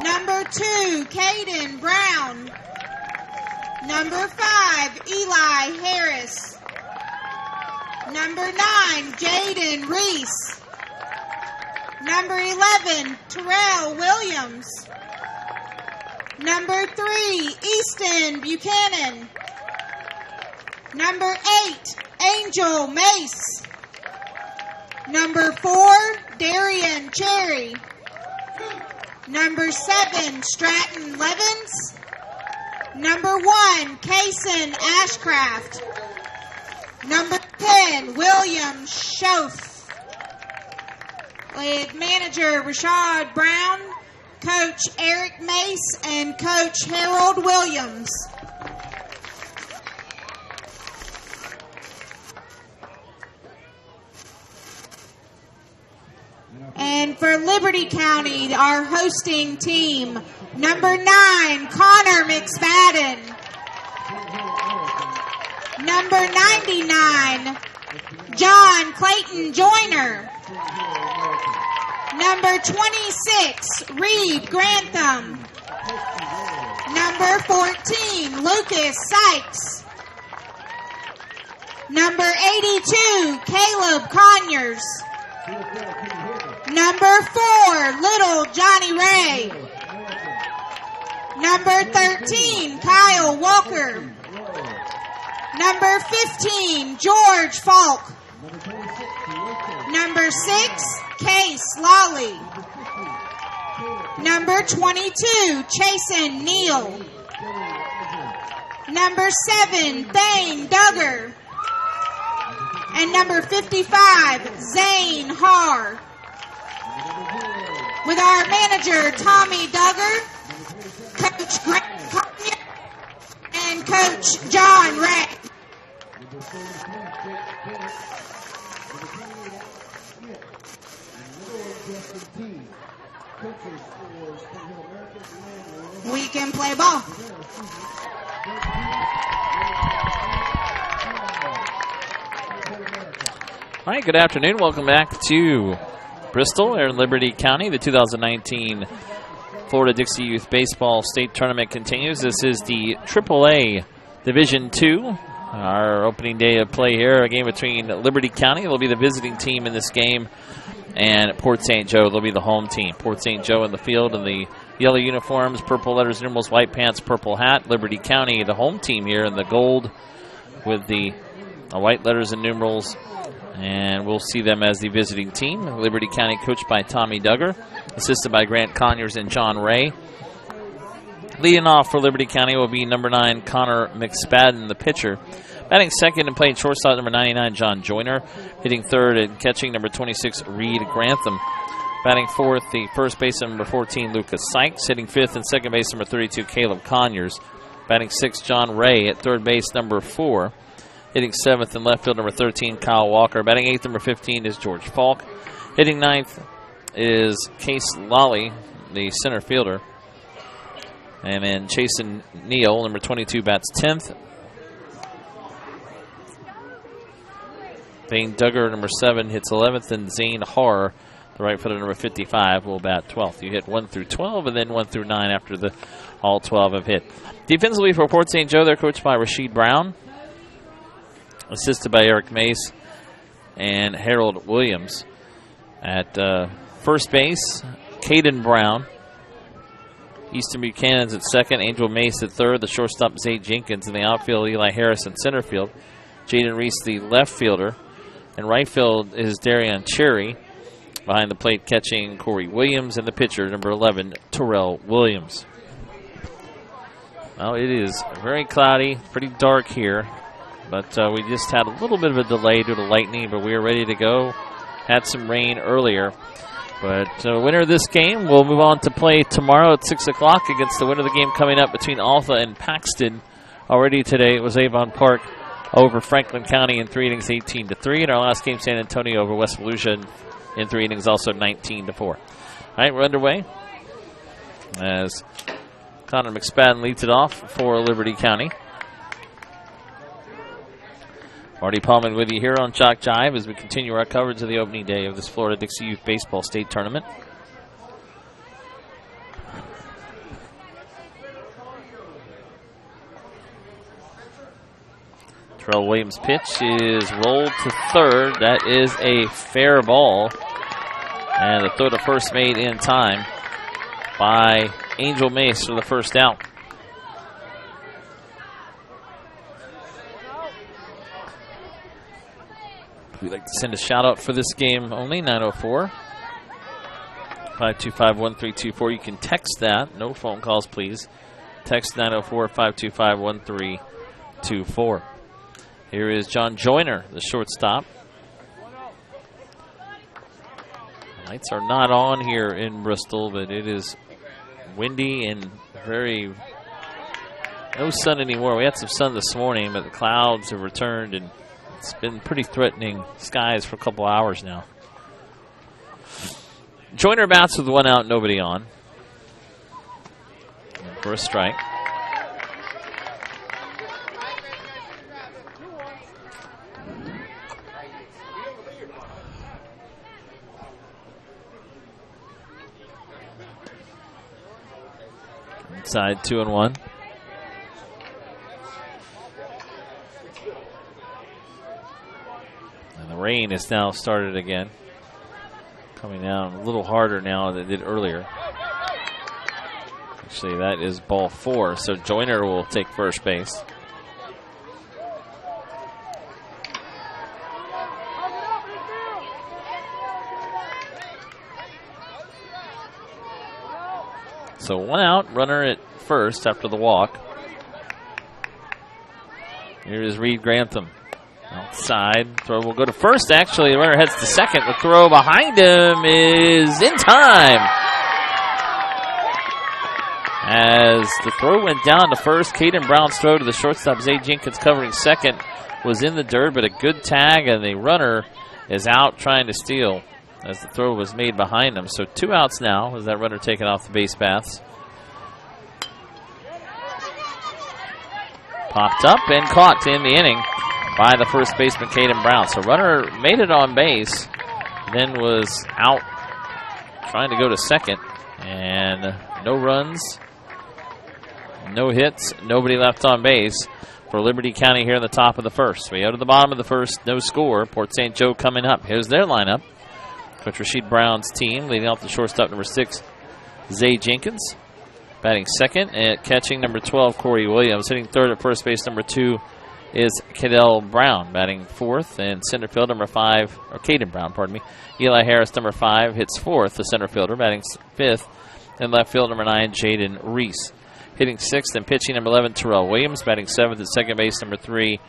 Number 2, Caden Brown. Number 5, Eli Harris. Number 9, Jaden Reese. Number 11, Terrell Williams. Number 3, Easton Buchanan. Number 8, Angel Mace. Number 4, Darian Cherry. Number 7, Stratton Levins. Number 1, Kaysen Ashcraft. Number 10, William Schoaf. With manager Rashad Brown, Coach Eric Mace, and Coach Harold Williams. And for Liberty County, our hosting team, number 9, Connor McSpadden. Number 99, John Clayton Joyner. Number 26, Reed Grantham. Number 14, Lucas Sykes. Number 82, Caleb Conyers. Number 4, Little Johnny Ray. Number 13, Kyle Walker. Number 15, George Falk. Number 6, Case Lawley. Number 22, Chasen Neal. Number 7, Thane Duggar. And number 55, Zane Haar. With our manager, Tommy Duggar, Coach Grant Conyers, and Coach John Ray. We can play ball. All right, good afternoon. Welcome back to Bristol or Liberty County. The 2019 Florida-Dixie Youth Baseball State Tournament continues. This is the AAA Division II. Our opening day of play here, a game between Liberty County. They'll be the visiting team in this game, and Port St. Joe. They'll be the home team. Port St. Joe in the field in the yellow uniforms, purple letters, numerals, white pants, purple hat. Liberty County, the home team here in the gold with the white letters and numerals. And we'll see them as the visiting team. Liberty County coached by Tommy Duggar, assisted by Grant Conyers and John Ray. Leading off for Liberty County will be number 9, Connor McSpadden, the pitcher. Batting second and playing shortstop, number 99, John Joyner. Hitting third and catching, number 26, Reed Grantham. Batting fourth, the first baseman, number 14, Lucas Sykes. Hitting fifth and second base, number 32, Caleb Conyers. Batting sixth, John Ray. At third base, number 4. Hitting seventh and left field, number 13, Kyle Walker. Batting eighth, number 15, is George Falk. Hitting ninth is Case Lawley, the center fielder. And then Chasen Neal, number 22, bats 10th. Thane Duggar, number 7, hits 11th. And Zane Haar, the right fielder, number 55, will bat 12th. You hit 1 through 12 and then 1 through 9 after the all 12 have hit. Defensively for Port St. Joe, they're coached by Rashid Brown, assisted by Eric Mace and Harold Williams. At first base, Caden Brown. Easton Buchanan's at second, Angel Mace at third. The shortstop, Zay Jenkins. In the outfield, Eli Harris in center field. Jaden Reese, the left fielder. And right field is Darian Cherry. Behind the plate, catching Corey Williams. And the pitcher, number 11, Terrell Williams. Well, it is very cloudy, pretty dark here. But we just had a little bit of a delay due to lightning, but we are ready to go. Had some rain earlier. But winner of this game will move on to play tomorrow at 6 o'clock against the winner of the game coming up between Alpha and Paxton. Already today it was Avon Park over Franklin County in 3 innings, 18-3. And our last game, San Antonio over West Volusia in 3 innings, also 19-4. All right, we're underway as Connor McSpadden leads it off for Liberty County. Marty Paulman with you here on Chalk Jive as we continue our coverage of the opening day of this Florida-Dixie Youth Baseball State Tournament. Terrell Williams' pitch is rolled to third. That is a fair ball. And the throw to first made in time by Angel Mace for the first out. We'd like to send a shout out for this game only, 904. 525-1324. You can text that. No phone calls, please. Text 904-525-1324. Here is John Joyner, the shortstop. The lights are not on here in Bristol, but it is windy and no sun anymore. We had some sun this morning, but the clouds have returned, and it's been pretty threatening skies for a couple hours now. Joyner bats with 1 out, nobody on. And for a strike. Inside 2-1. And the rain has now started again. Coming down a little harder now than it did earlier. Actually, that is ball 4, so Joyner will take first base. So 1 out, runner at first after the walk. Here is Reed Grantham. Outside, throw will go to first. Actually, the runner heads to second. The throw behind him is in time. As the throw went down to first, Caden Brown's throw to the shortstop, Zay Jenkins covering second, was in the dirt, but a good tag, and the runner is out trying to steal as the throw was made behind him. So 2 outs now as that runner taken off the base paths. Popped up and caught in the inning by the first baseman, Caden Brown. So runner made it on base, then was out trying to go to second, and no runs, no hits, nobody left on base for Liberty County here in the top of the first. We go to the bottom of the first, no score. Port St. Joe coming up. Here's their lineup. Coach Rasheed Brown's team, leading off the shortstop, number 6, Zay Jenkins. Batting second, and catching number 12, Corey Williams. Hitting third at first base, number 2, is Cadell Brown. Batting fourth, and center field, number 5, or Caden Brown, pardon me. Eli Harris, number 5, hits fourth, the center fielder. Batting fifth, and left field, number 9, Jaden Reese. Hitting sixth and pitching, number 11, Terrell Williams. Batting seventh at second base, number 3,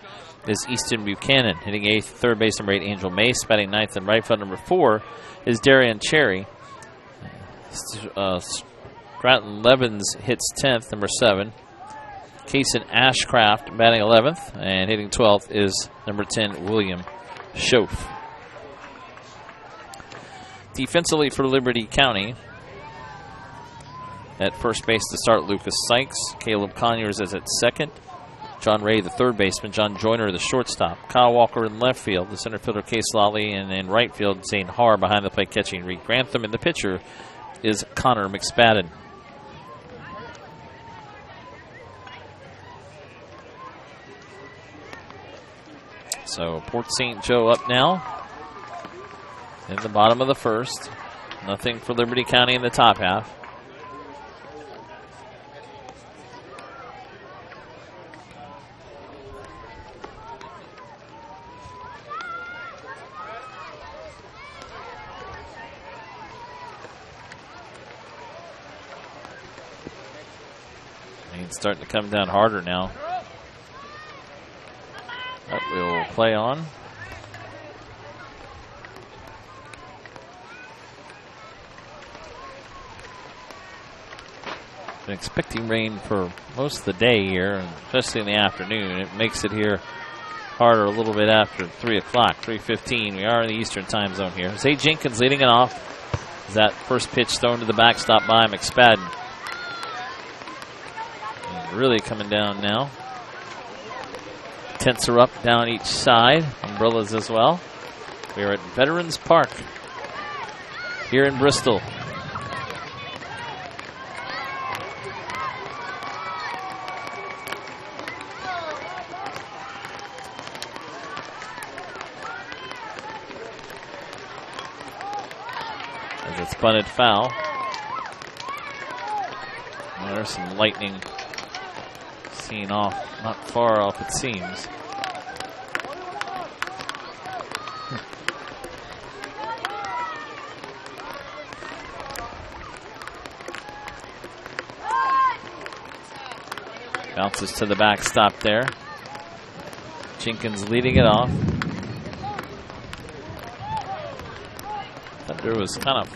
is Easton Buchanan. Hitting eighth, third base, number 8, Angel Mace. Batting ninth and right field, number 4, is Darian Cherry. Stratton Levens hits 10th, number 7. Kason Ashcraft batting 11th, and hitting 12th is number 10, William Schoaf. Defensively for Liberty County, at first base to start, Lucas Sykes. Caleb Conyers is at second. John Ray, the third baseman. John Joyner, the shortstop. Kyle Walker in left field. The center fielder, Case Lawley. And in right field, Zane Haar behind the plate catching Reed Grantham. And the pitcher is Connor McSpadden. So Port St. Joe up now in the bottom of the first. Nothing for Liberty County in the top half. It's starting to come down harder now. That will play on. Been expecting rain for most of the day here, especially in the afternoon. It makes it here harder a little bit after 3 o'clock, 3:15. We are in the Eastern time zone here. Zay Jenkins leading it off. That first pitch thrown to the backstop by McSpadden. Really coming down now. Tents are up down each side. Umbrellas as well. We are at Veterans Park here in Bristol. It's bunted foul. Well, there's some lightning seen off, not far off it seems. Bounces to the backstop there. Jenkins leading it off. Thunder was kind of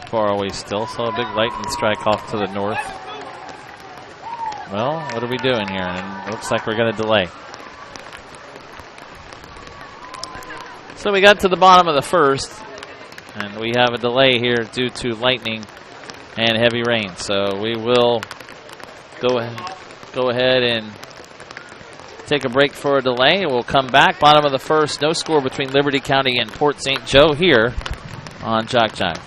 far away still. Saw a big lightning strike off to the north. Well, what are we doing here? And it looks like we're going to delay. So we got to the bottom of the first, and we have a delay here due to lightning and heavy rain. So we will go ahead and take a break for a delay. We'll come back. Bottom of the first, no score between Liberty County and Port St. Joe here on Jock Jive.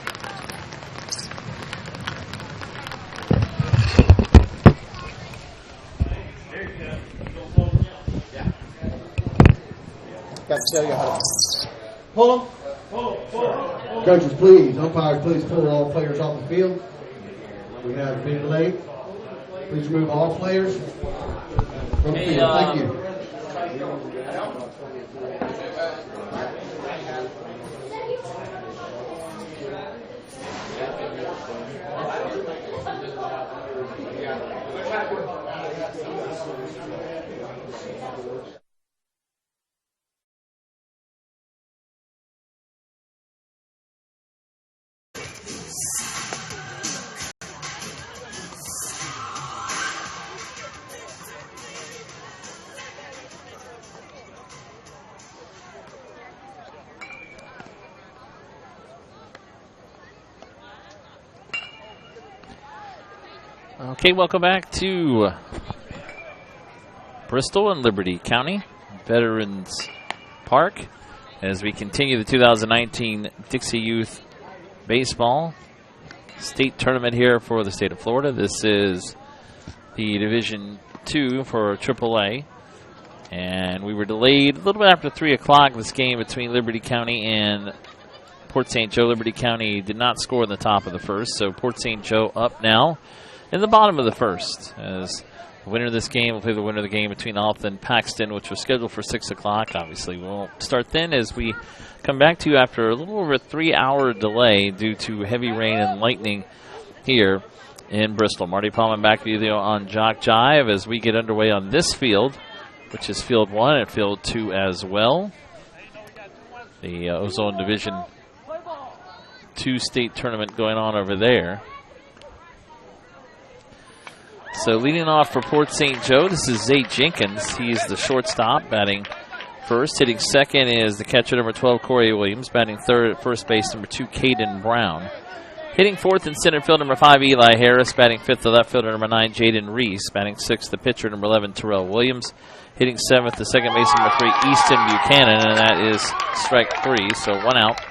Got to tell you how to pull them. Coaches, please, umpires, please pull all players off the field. We have been delayed. Please remove all players from the field. Thank you. Okay, welcome back to Bristol and Liberty County Veterans Park as we continue the 2019 Dixie Youth Baseball State Tournament here for the state of Florida. This is the Division II for AAA, and we were delayed a little bit after 3 o'clock. This game between Liberty County and Port St. Joe. Liberty County did not score in the top of the first, so Port St. Joe up now in the bottom of the first, as the winner of this game will play the winner of the game between Alton and Paxton, which was scheduled for 6 o'clock. Obviously, we won't start then as we come back to you after a little over a 3-hour delay due to heavy rain and lightning here in Bristol. Marty Palmer back with you on Jock Jive as we get underway on this field, which is Field 1 and Field 2 as well. The Ozone Division II state tournament going on over there. So leading off for Port St. Joe, this is Zay Jenkins. He's the shortstop, batting first. Hitting second is the catcher, number 12, Corey Williams. Batting third at first base, number 2, Caden Brown. Hitting fourth in center field, number 5, Eli Harris. Batting fifth, the left fielder, number 9, Jaden Reese. Batting sixth, the pitcher, number 11, Terrell Williams. Hitting seventh, the second baseman, number 3, Easton Buchanan, and that is strike 3, so 1 out.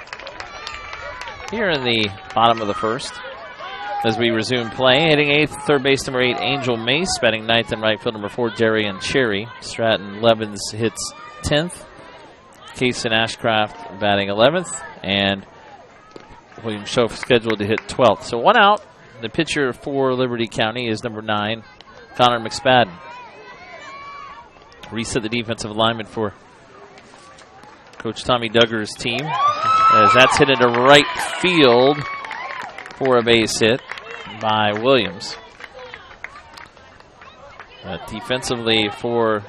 Here in the bottom of the first, as we resume play, hitting eighth, third base, number 8, Angel Mace. Batting ninth and right field, number 4, Darian Cherry. Stratton Levens hits 10th. Kaysen Ashcraft batting 11th. And William Schoaf scheduled to hit 12th. So 1 out. The pitcher for Liberty County is number 9, Connor McSpadden. Reset the defensive lineman for Coach Tommy Duggar's team, as that's hit into right field for a base hit by Williams. Defensively for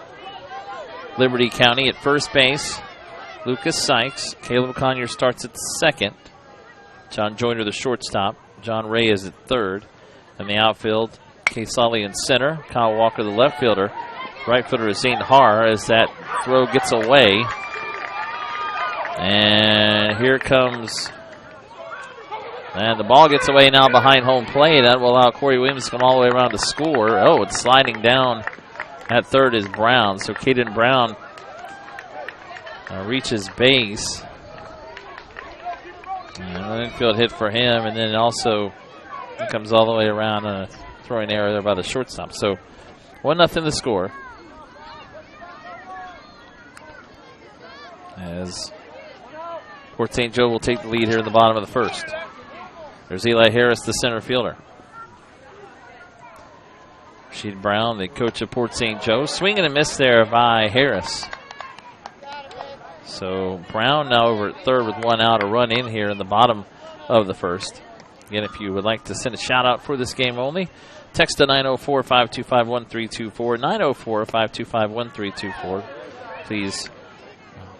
Liberty County at first base, Lucas Sykes. Caleb Conyer starts at second. John Joyner, the shortstop. John Ray is at third. In the outfield, Case Solly in center. Kyle Walker, the left fielder. Right fielder is Zane Har as that throw gets away. And here comes... And the ball gets away now behind home plate. That will allow Corey Williams to come all the way around to score. Oh, it's sliding down at third is Brown. So Caden Brown reaches base. And an infield hit for him. And then also he comes all the way around and a throwing error there by the shortstop. So 1-0 the score. As Port St. Joe will take the lead here in the bottom of the first. There's Eli Harris, the center fielder. Rashid Brown, the coach of Port St. Joe. Swing and a miss there by Harris. So Brown now over at third with one out, a run in here in the bottom of the first. Again, if you would like to send a shout out for this game only, text to 904-525-1324, 904-525-1324. Please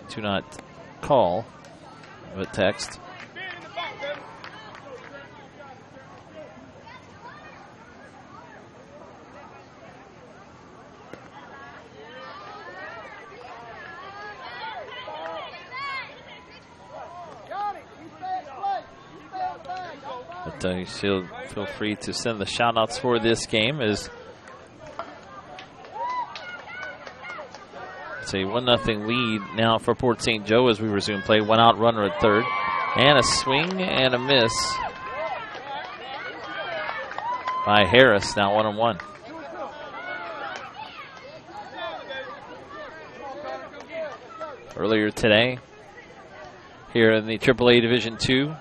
do not call, but text. But you still feel free to send the shout outs for this game as it's a 1-0 lead now for Port St. Joe as we resume play. One out, runner at third. And a swing and a miss by Harris. Now 1-1. Earlier today, here in the AAA Division II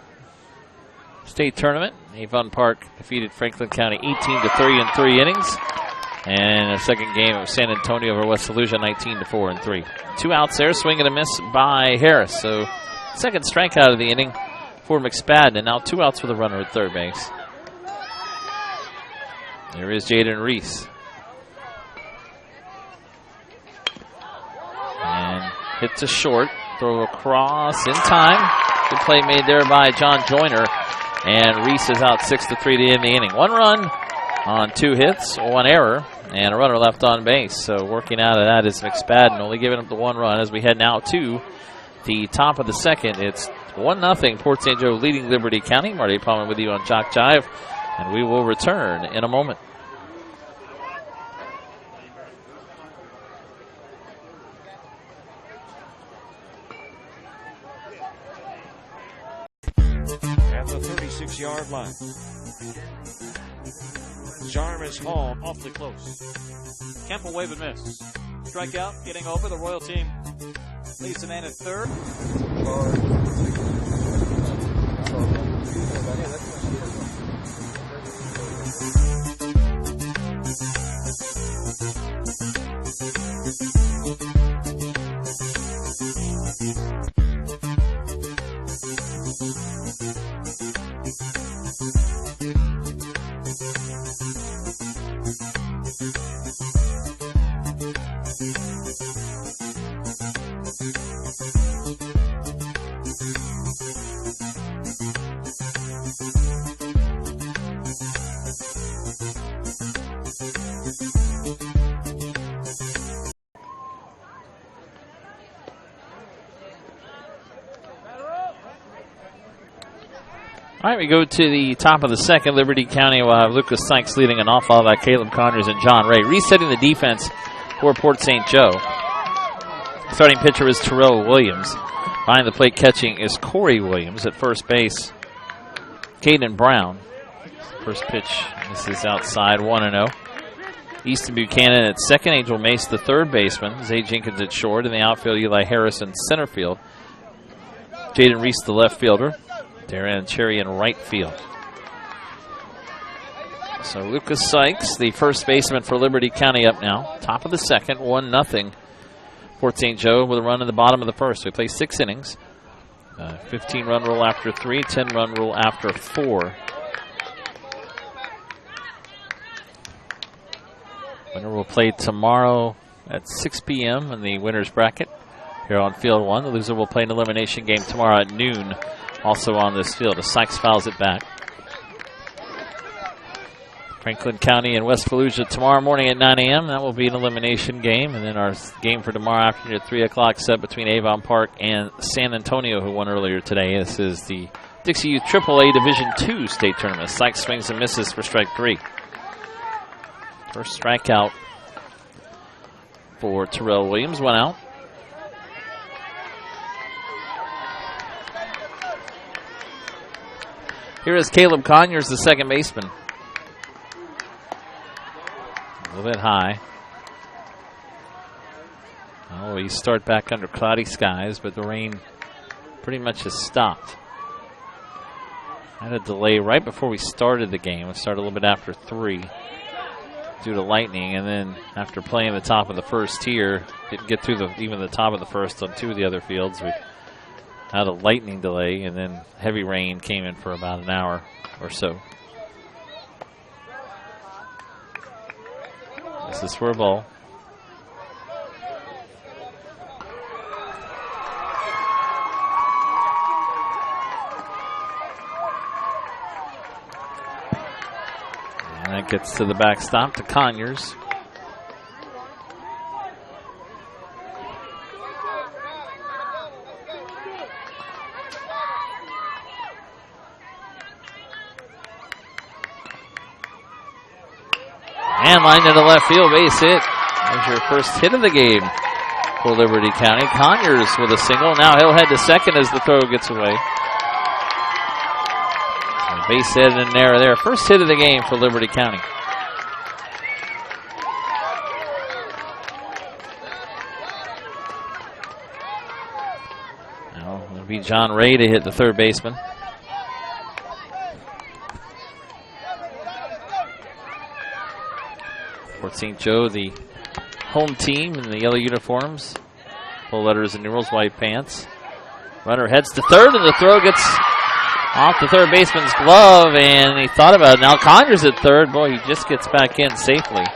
state tournament, Avon Park defeated Franklin County 18-3 in 3 innings. And a second game of San Antonio over West Volusia 19-4 in 3. 2 outs there, swing and a miss by Harris. So second strikeout of the inning for McSpadden, and now 2 outs with a runner at third base. There is Jaden Reese. And hits a short, throw across in time. Good play made there by John Joyner. And Reese is out 6-3 to end the inning. 1 run on 2 hits, 1 error, and a runner left on base. So working out of that is McSpadden, only giving up the 1 run as we head now to the top of the second. It's 1-0 Port St. Joe leading Liberty County. Marty Palmer with you on Jock Jive, and we will return in a moment. At the 36-yard line. Jarvis home, awfully close. Kemp will wave and miss. Strikeout, getting over. The Royal team leaves the man at third. All right, we go to the top of the second. Liberty County will have Lucas Sykes leading an off, followed by Caleb Conyers and John Ray. Resetting the defense for Port St. Joe. Starting pitcher is Terrell Williams. Behind the plate catching is Corey Williams. At first base, Caden Brown. First pitch, this is outside, 1-0. Easton Buchanan at second. Angel Mace, the third baseman. Zay Jenkins at short. In the outfield, Eli Harris in center field. Jaden Reese, the left fielder. Darren Cherry in right field. So Lucas Sykes, the first baseman for Liberty County, up now. Top of the second, 1-0. Port St. Joe with a run in the bottom of the first. We play 6 innings. 15-run rule after 3, 10-run rule after 4. Winner will play tomorrow at 6 p.m. in the winner's bracket here on Field 1. The loser will play an elimination game tomorrow at noon, also on this field, as Sykes fouls it back. Franklin County and West Volusia tomorrow morning at 9 a.m. That will be an elimination game. And then our game for tomorrow afternoon at 3 o'clock set between Avon Park and San Antonio, who won earlier today. This is the Dixie Youth AAA Division II state tournament. Sykes swings and misses for strike 3. First strikeout for Terrell Williams, 1 out. Here is Caleb Conyers, the second baseman. A little bit high. Oh, we start back under cloudy skies, but the rain pretty much has stopped. Had a delay right before we started the game. It started a little bit after 3 due to lightning, and then after playing the top of the first tier, didn't get through even the top of the first on 2 of the other fields. We had a lightning delay, and then heavy rain came in for about an hour or so. This is for a ball. And that gets to the backstop to Conyers. And lined into left field, base hit. There's your first hit of the game for Liberty County. Conyers with a single. Now he'll head to second as the throw gets away. So base hit and an error there. First hit of the game for Liberty County. Now it'll be John Ray to hit the third baseman. Fort St. Joe, the home team in the yellow uniforms. Full letters and numerals, white pants. Runner heads to third, and the throw gets off the third baseman's glove, and he thought about it. Now Conyers at third. Boy, he just gets back in safely.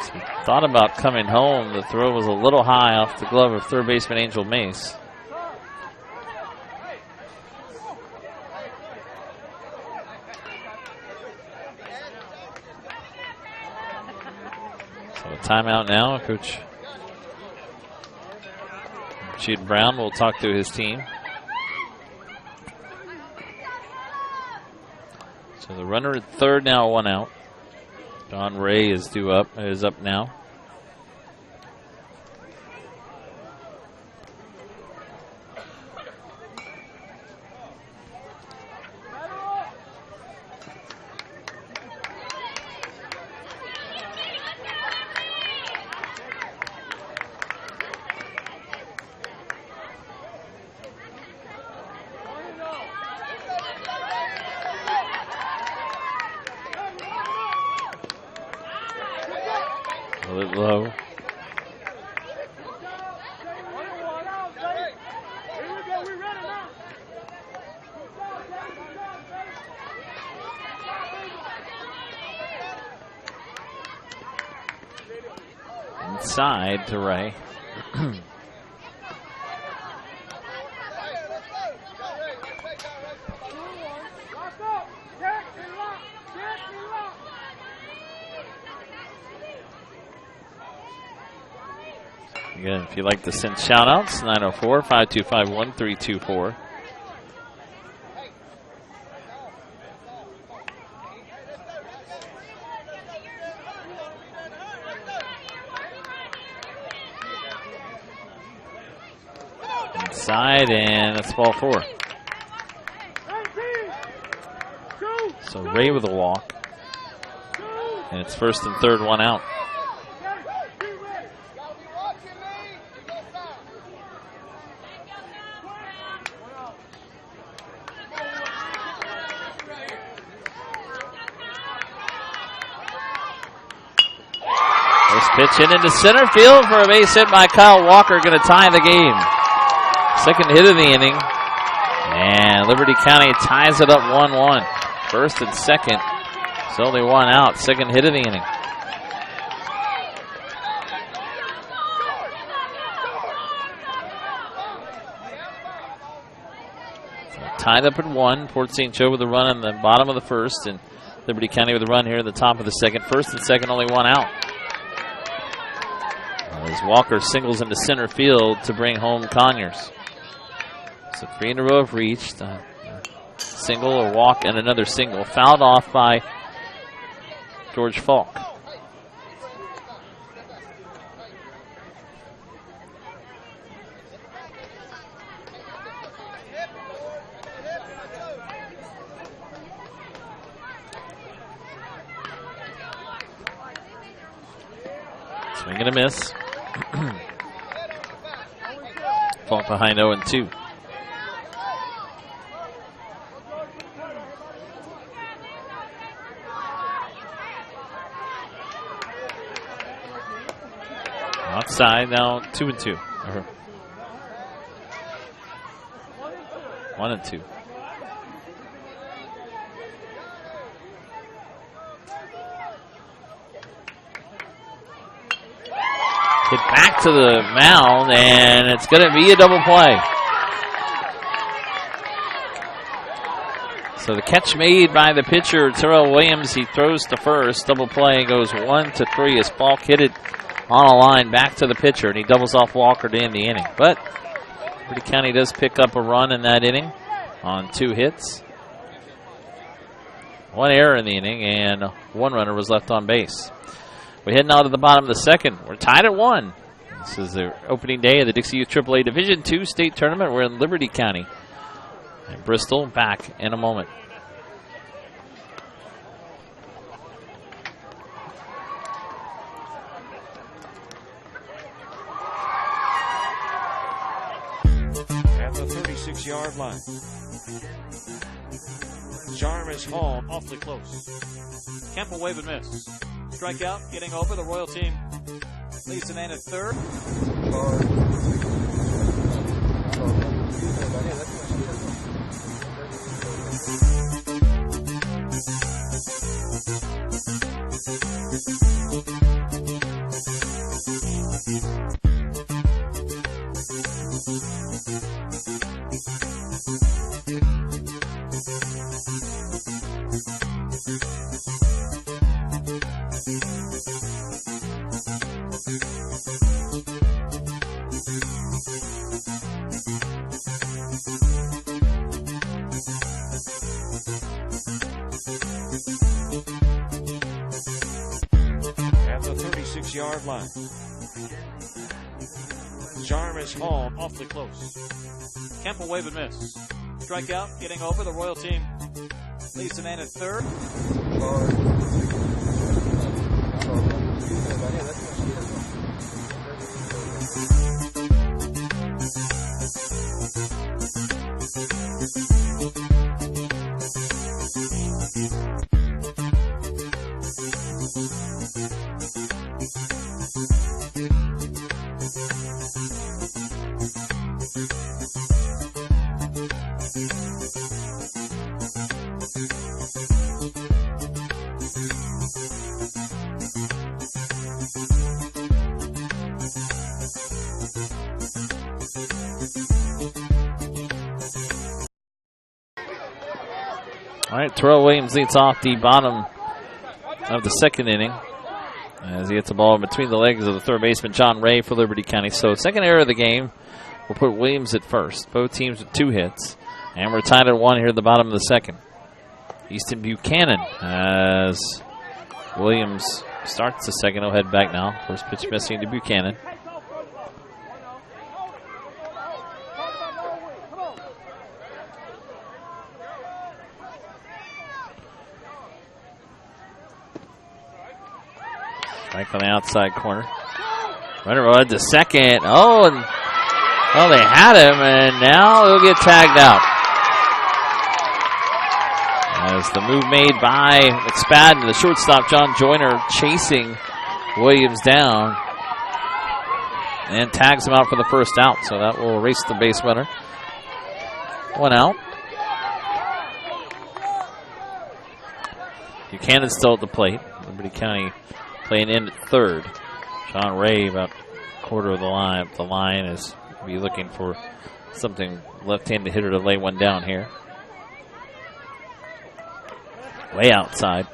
So he thought about coming home. The throw was a little high off the glove of third baseman Angel Mace. Timeout now. Coach Jude Brown will talk to his team. So the runner at third now, 1 out. Don Ray is up now. A little low. Inside to Ray. Again, if you'd like to send shout-outs, 904-525-1324. Inside, and that's ball 4. So Ray with a walk. And it's first and third, 1 out. Pitch in into center field for a base hit by Kyle Walker, going to tie the game. Second hit of the inning. And Liberty County ties it up 1-1. First and second. It's only 1 out. Second hit of the inning. So tied up at 1. Port St. Joe with a run in the bottom of the first, and Liberty County with a run here at the top of the second. First and second, only 1 out. As Walker singles into center field to bring home Conyers. So 3 in a row have reached. Single, a walk, and another single. Fouled off by George Falk. Swing and a miss. Falk behind 0-2. Outside now, 2-2. 1-2. Hit back to the mound, and it's going to be a double play. So the catch made by the pitcher, Terrell Williams. He throws to first. Double play goes 1-3 as Falk hit it on a line back to the pitcher, and he doubles off Walker to end the inning. But Liberty County does pick up a run in that inning on 2 hits. 1 error in the inning, and 1 runner was left on base. We head now to the bottom of the second. We're tied at 1. This is the opening day of the Dixie Youth AAA Division II state tournament. We're in Liberty County. And Bristol back in a moment. At the 36-yard line. Charm is home. Awfully close. Campbell wave and miss. Strikeout, getting over. The Royal team leads the man at third. At the 36-yard line. Charm is home. Awfully close. Campbell wave and miss. Strikeout, getting over. The Royal team leads the man at third. All right, Terrell Williams leads off the bottom of the second inning as he hits the ball in between the legs of the third baseman, John Ray, for Liberty County. So second error of the game will put Williams at first. Both teams with 2 hits. And we're tied at 1 here at the bottom of the second. Easton Buchanan as Williams starts the second. He'll head back now. First pitch missing to Buchanan. Strike on the outside corner. Runner rode to second. Oh, and well, they had him, and now he'll get tagged out. As the move made by McSpadden, the shortstop, John Joyner, chasing Williams down and tags him out for the first out. So that will erase the base runner. 1 out. Buchanan still at the plate. Liberty County playing in at third. Sean Ray about a quarter of the line up the line is be looking for something left-handed hitter to lay one down here. Way outside.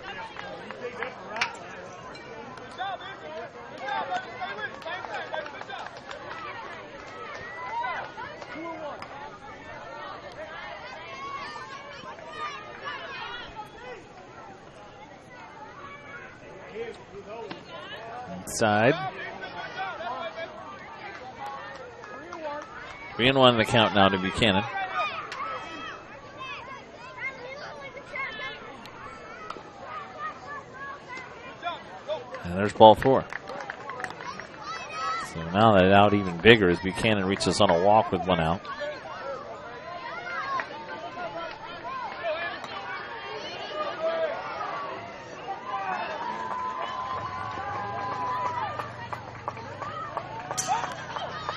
Inside. 3-1 the count now to Buchanan. And there's ball 4. So now that out even bigger as Buchanan reaches on a walk with 1 out.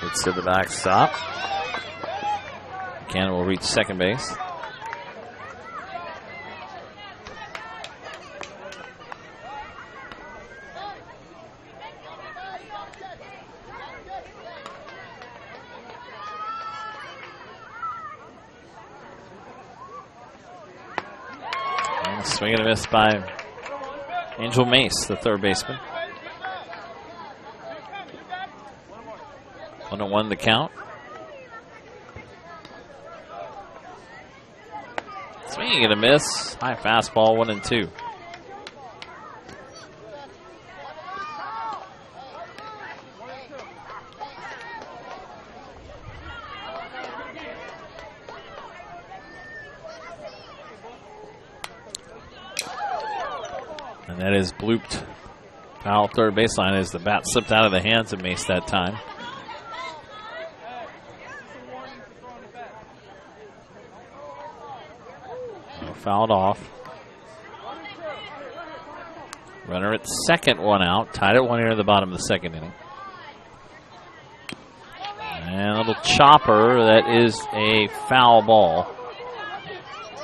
Gets to the backstop. Cannon will reach second base. And swing and a miss by Angel Mace, the third baseman. 1-1 the count. Swinging and a miss. High fastball, 1-2. And that is blooped. Foul third baseline as the bat slipped out of the hands of Mace that time. Fouled off. Runner at second, one out. Tied at 1 here in the bottom of the second inning. And a little chopper. That is a foul ball.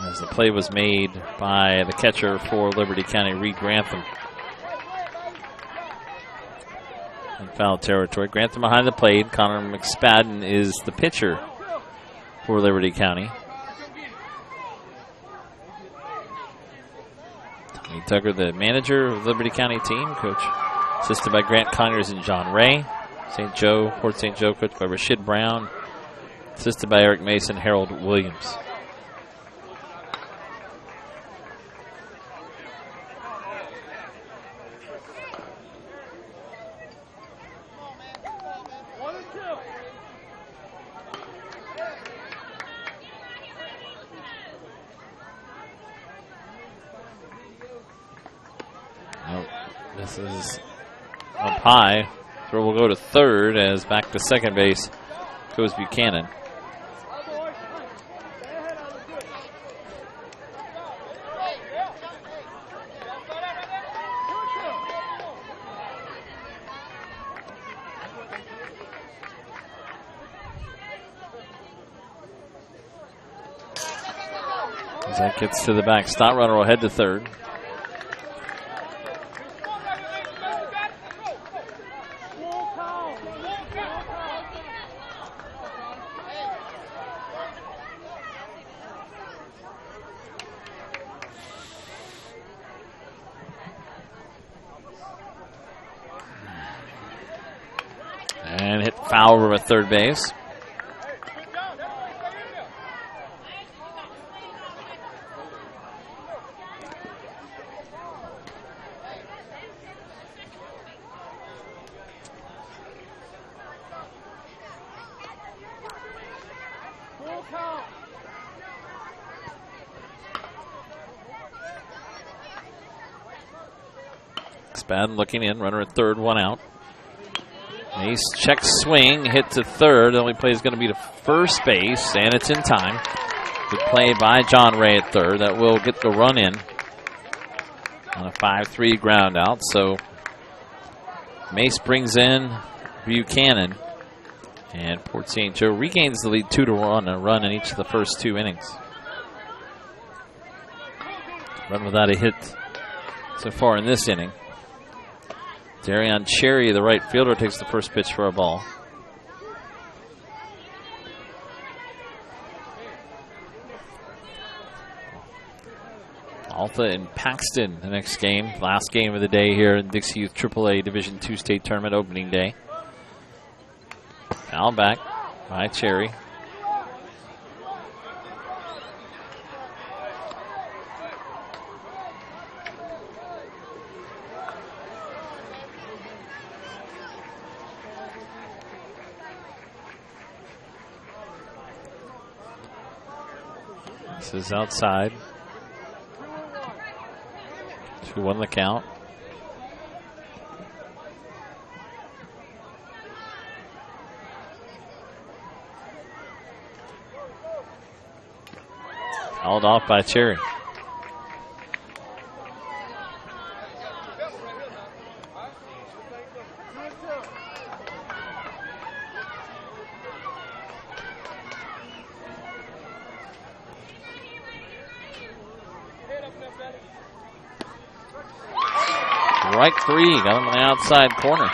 As the play was made by the catcher for Liberty County, Reed Grantham. In foul territory. Grantham behind the plate. Connor McSpadden is the pitcher for Liberty County. Tommy Duggar, the manager of the Liberty County team, coach assisted by Grant Conyers and John Ray. Port St. Joe, coached by Rashid Brown, assisted by Eric Mason, Harold Williams. This is up high. Throw will go to third as back to second base goes Buchanan. As that gets to the backstop, runner will head to third. And hit foul over at third base. Spadden looking in, runner at third, one out. Mace check swing, hit to third. The only play is going to be to first base, and it's in time. Good play by John Ray at third. That will get the run in on a 5-3 ground out. So Mace brings in Buchanan, and Port St. Joe regains the lead 2-1, a run in each of the first two innings. Run without a hit so far in this inning. Darion Cherry, the right fielder, takes the first pitch for a ball. Alta and Paxton, the next game. Last game of the day here in Dixie Youth AAA Division II State Tournament opening day. Foul back by Cherry. This is outside. 2-1 the count. Held off by Cherry. Strike three. Got him on the outside corner.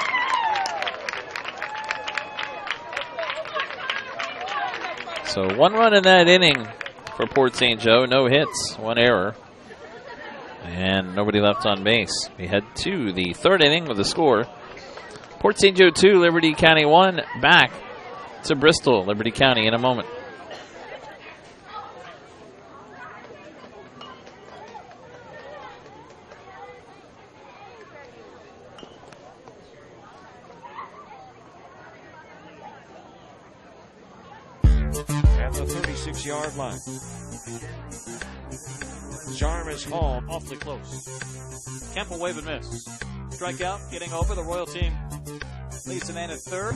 So 1 run in that inning for Port St. Joe. No hits, 1 error. And nobody left on base. We head to the 3rd inning with a score. Port St. Joe 2, Liberty County 1. Back to Bristol, Liberty County in a moment. At the 36-yard line. Jarmus home. Awfully close. Kemp will wave and miss. Strikeout, getting over. The Royal team leads the man at third.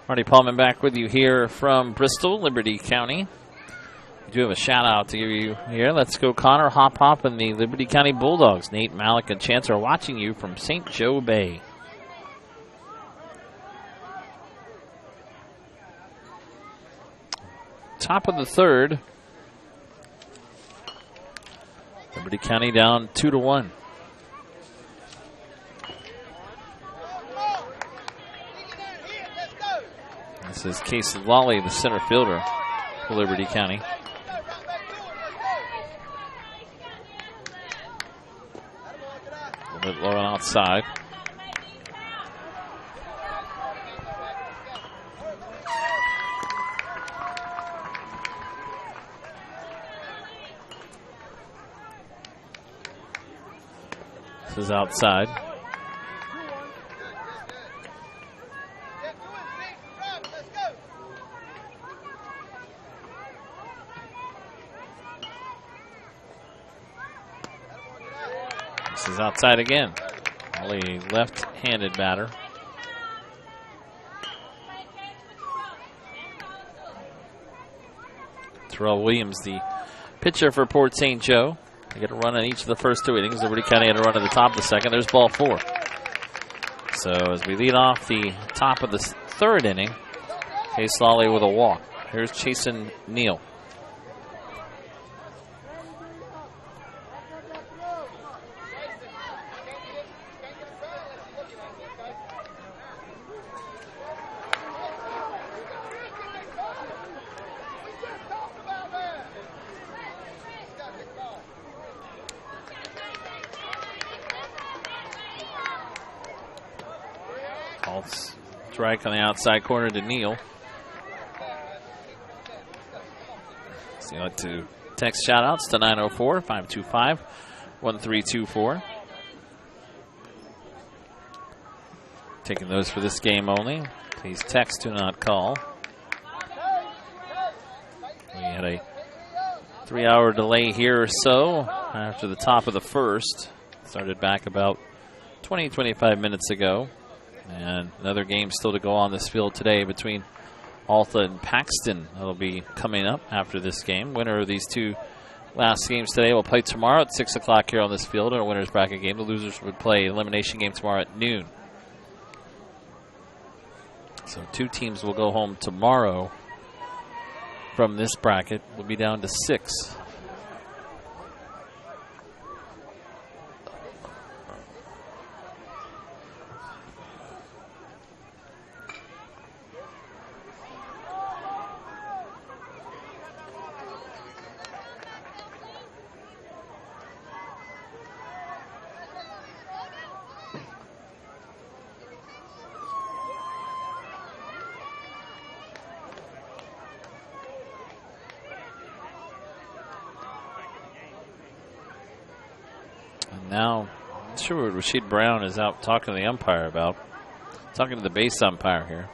Marty Paulman back with you here from Bristol, Liberty County. We do have a shout out to give you here. Let's go Connor Hop and the Liberty County Bulldogs. Nate, Malik, and Chance are watching you from St. Joe Bay. Top of the 3rd. Liberty County down 2-1. This is Casey Lawley, the center fielder for Liberty County. A little bit low and outside. This is outside. This is outside again. Only left-handed batter. Terrell Williams, the pitcher for Port St. Joe. They get a run in each of the first 2 innings. Liberty County had a run at the top of the 2nd. There's ball 4. So as we lead off the top of the 3rd inning, Case Lawley with a walk. Here's Chasen Neal. Strike on the outside corner to Neal. So you like to text shout outs to 904-525-1324. Taking those for this game only. Please text, do not call. We had a 3-hour delay here or so after the top of the 1st. Started back about 20-25 minutes ago. And another game still to go on this field today between Alta and Paxton. That'll be coming up after this game. Winner of these 2 last games today will play tomorrow at 6 o'clock here on this field in a winner's bracket game. The losers would play an elimination game tomorrow at noon. So 2 teams will go home tomorrow from this bracket. We'll be down to 6. Now, I'm not sure what Rasheed Brown is out talking to the umpire about. Talking to the base umpire here.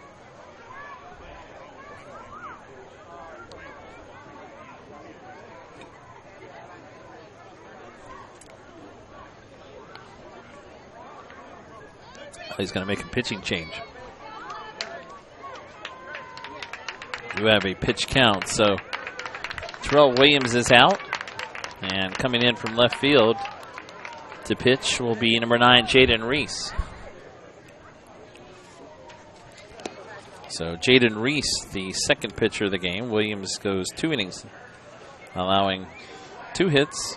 He's going to make a pitching change. You have a pitch count, so Terrell Williams is out. And coming in from left field to pitch will be number 9, Jaden Reese. So Jaden Reese, the second pitcher of the game. Williams goes 2 innings, allowing 2 hits,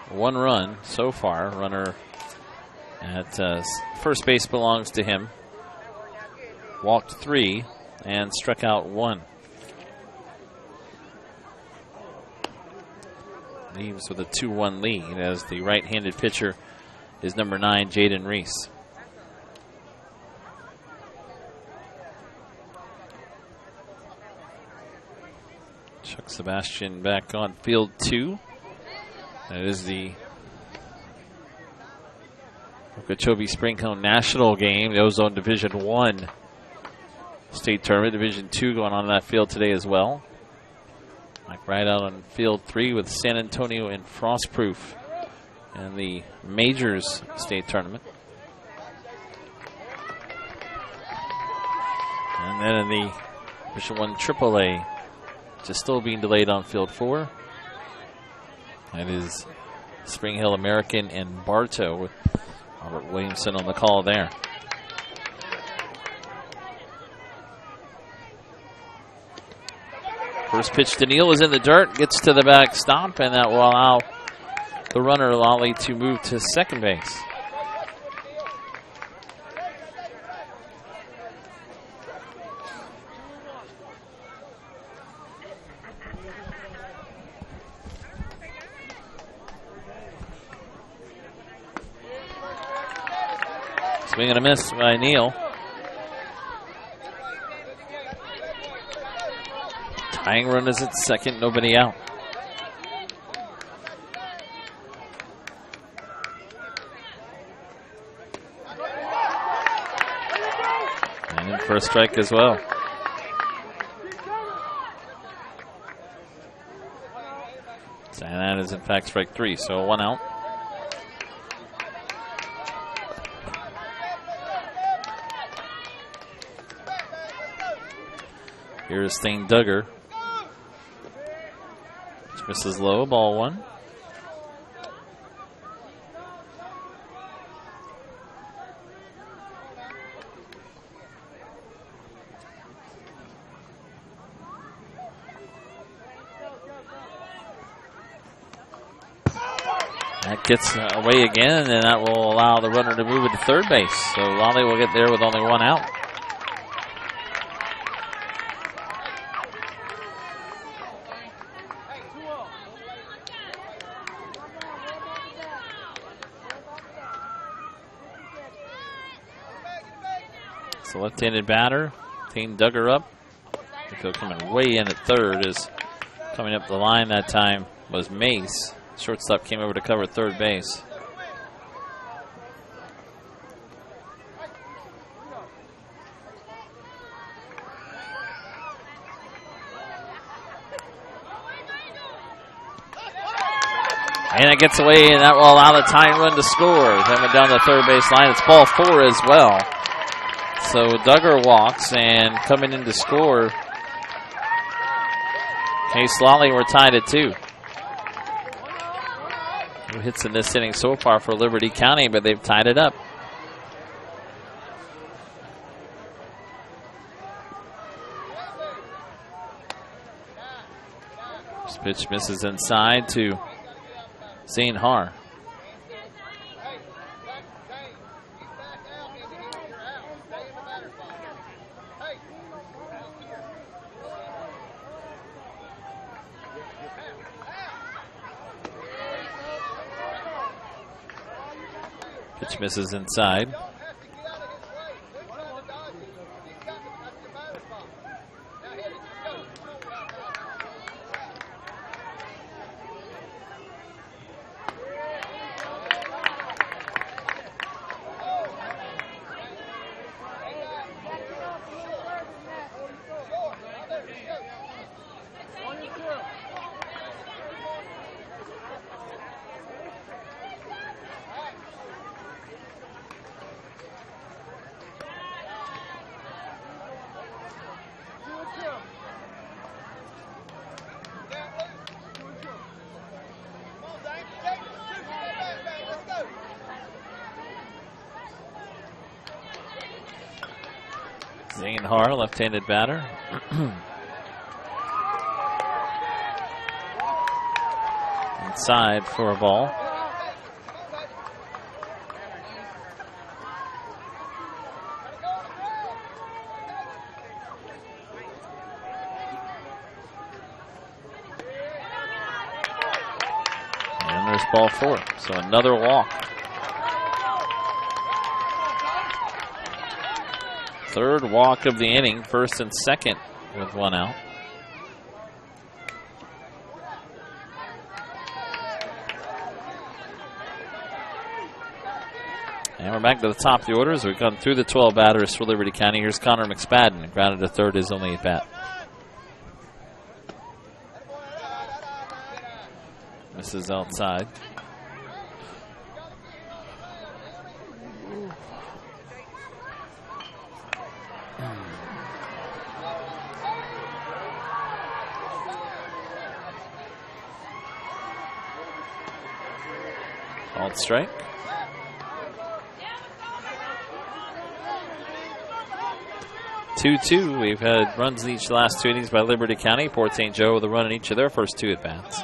1 run so far. Runner at first base belongs to him. Walked 3 and struck out 1. Leaves with a 2-1 lead as the right-handed pitcher is number 9, Jaden Reese. Chuck Sebastian back on field 2. That is the Okeechobee Spring Cone National game, the Ozone Division 1 state tournament. Division 2 going on in that field today as well. Mike right out on field 3 with San Antonio and Frostproof in the Majors state tournament. And then in the Division 1 AAA, just still being delayed on field 4. That is Spring Hill American and Bartow with Robert Williamson on the call there. First pitch to Neal is in the dirt, gets to the backstop, and that will allow the runner Lally to move to second base. Swing and a miss by Neal. Tying run is at second, nobody out. And in for a strike as well. And that is in fact strike 3, so 1 out. Here's Thane Duggar. Which misses low, ball 1. That gets away again, and that will allow the runner to move into third base. So Lally will get there with only 1 out. The left-handed batter, Thane Duggar up. He'll coming way in at third. Is coming up the line that time was Mace. Shortstop came over to cover third base. And it gets away, and that will allow the tying run to score. Then went down the third base line. It's ball 4 as well. So Duggar walks, and coming in to score, Case Lally, we're tied at 2. No hits in this inning so far for Liberty County, but they've tied it up. This pitch misses inside to Zane Haar. Pitch misses inside. Zane Har, left-handed batter. Inside for a ball. And there's ball 4. So another walk. Third walk of the inning, first and second with 1 out. And we're back to the top of the order as we've gone through the 12 batters for Liberty County. Here's Connor McSpadden, grounded to third, his only at bat. Misses outside. Called strike. Two. We've had runs in each of the last 2 innings by Liberty County. Port St. Joe with a run in each of their first 2 at-bats.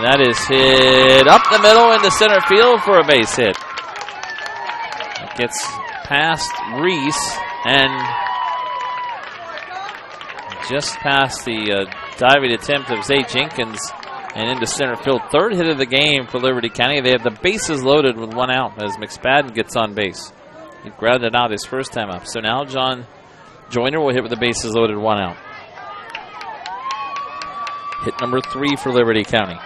That is hit up the middle into center field for a base hit. It gets past Reese and just past the diving attempt of Zay Jenkins and into center field. Third hit of the game for Liberty County. They have the bases loaded with 1 out as McSpadden gets on base. He grounded out his first time up. So now John Joyner will hit with the bases loaded, 1 out. Hit number 3 for Liberty County.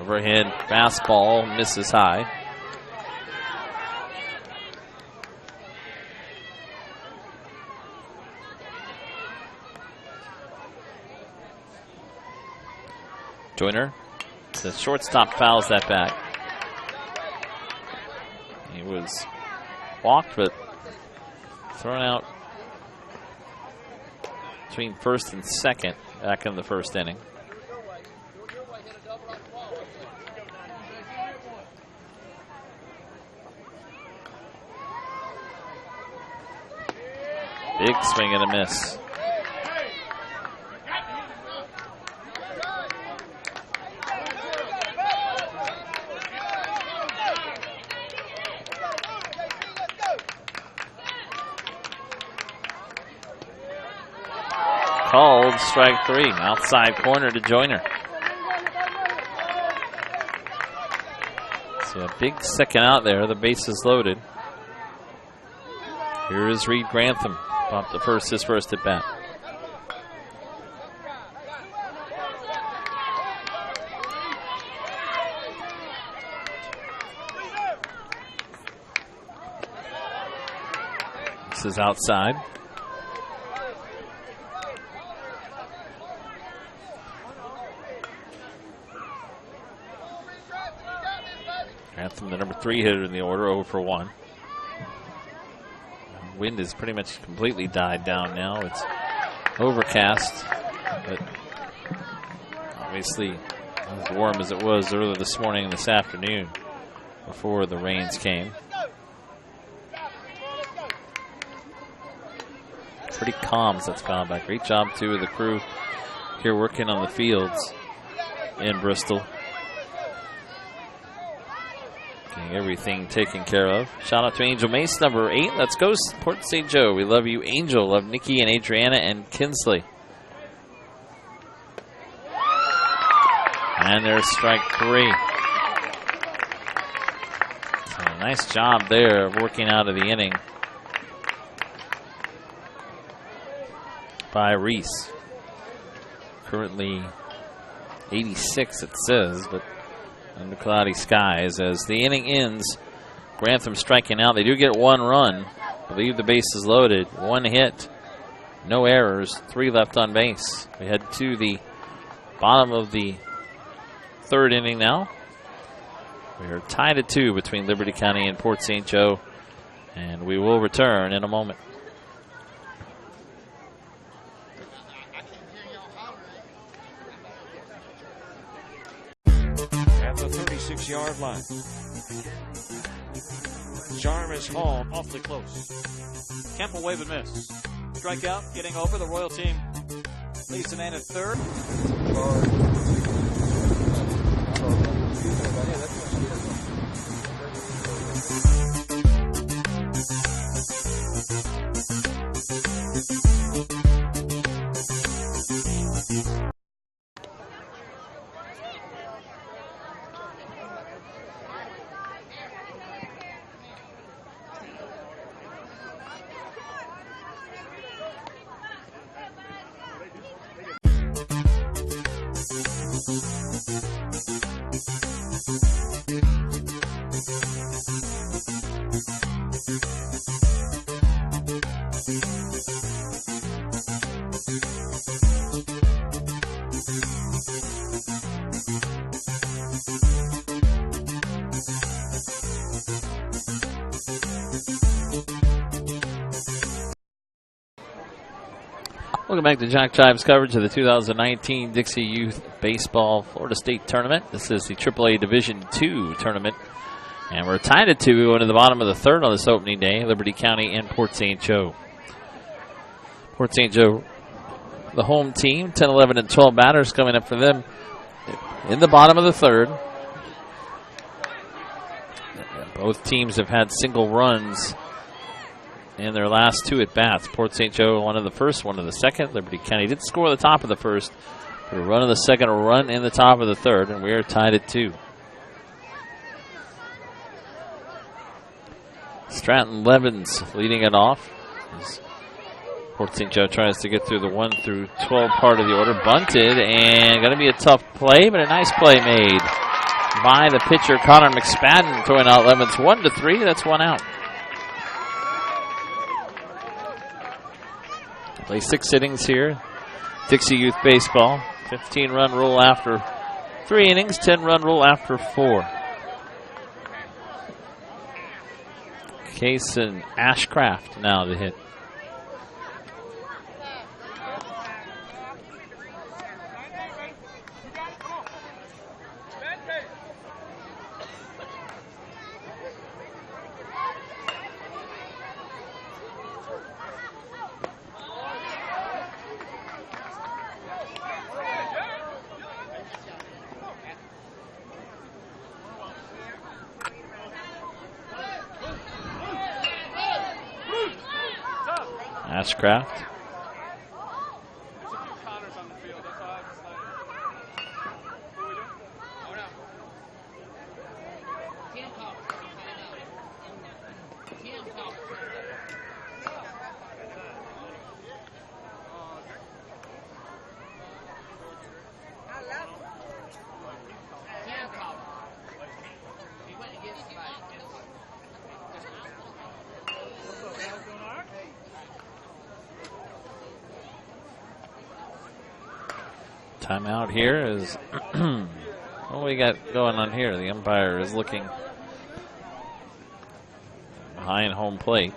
Overhead fastball misses high. Joyner, the shortstop, fouls that back. He was walked, but thrown out between first and second back in the first inning. Big swing and a miss. Called strike 3, outside corner to Joyner. So a big second out there, the base is loaded. Here is Reed Grantham. Popped the first, his first at bat. This is outside. Grantham, the number 3 hitter in the order, 0 for 1. Wind has pretty much completely died down now. It's overcast, but obviously not as warm as it was earlier this morning and this afternoon before the rains came. Pretty calm since combat. Great job, too, of the crew here working on the fields in Bristol. Getting everything taken care of. Shout out to Angel Mace, number 8. Let's go, Port St. Joe. We love you, Angel. Love Nikki and Adriana and Kinsley. And there's strike 3. So nice job there of working out of the inning by Reese. Currently 86, it says, but under cloudy skies. As the inning ends, Grantham striking out. They do get 1 run. I believe the base is loaded. 1 hit No errors, 3 left on base. We head to the bottom of the 3rd inning now. We are tied at 2 between Liberty County and Port St. Joe, and we will return in a moment. At the 36-yard line. Jarvis home. Awfully close. Kemp will wave and miss. Strikeout, getting over. The Royal team leads the man at 3rd. Welcome back to Jock Jive's coverage of the 2019 Dixie Youth Baseball Florida State Tournament. This is the AAA Division II tournament, and we're tied at 2. We went to the bottom of the 3rd on this opening day, Liberty County and Port St. Joe. Port St. Joe, the home team, 10, 11, and 12 batters coming up for them in the bottom of the 3rd. Both teams have had single runs in their last 2 at-bats. Port St. Joe, one of the first, one of the second. Liberty County did score the top of the 1st, but a run of the 2nd, a run in the top of the 3rd, and we are tied at 2. Stratton Levins leading it off. As Port St. Joe tries to get through the 1 through 12 part of the order. Bunted, and going to be a tough play, but a nice play made by the pitcher, Connor McSpadden, throwing out Levins 1-3. That's 1 out. Play 6 innings here. Dixie Youth Baseball. 15-run rule after 3 innings, 10-run rule after 4. Case and Ashcraft now to hit. Ashcraft. Timeout here is what we got going on here. The umpire is looking behind home plate.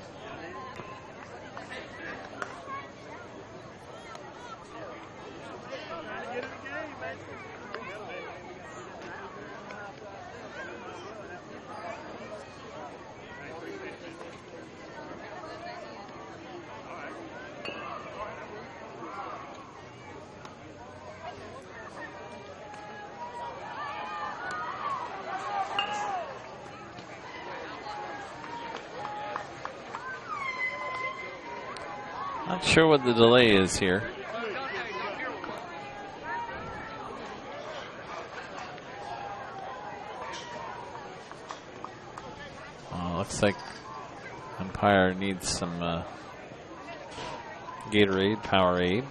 Not sure what the delay is here. Looks like umpire needs some Gatorade, Powerade.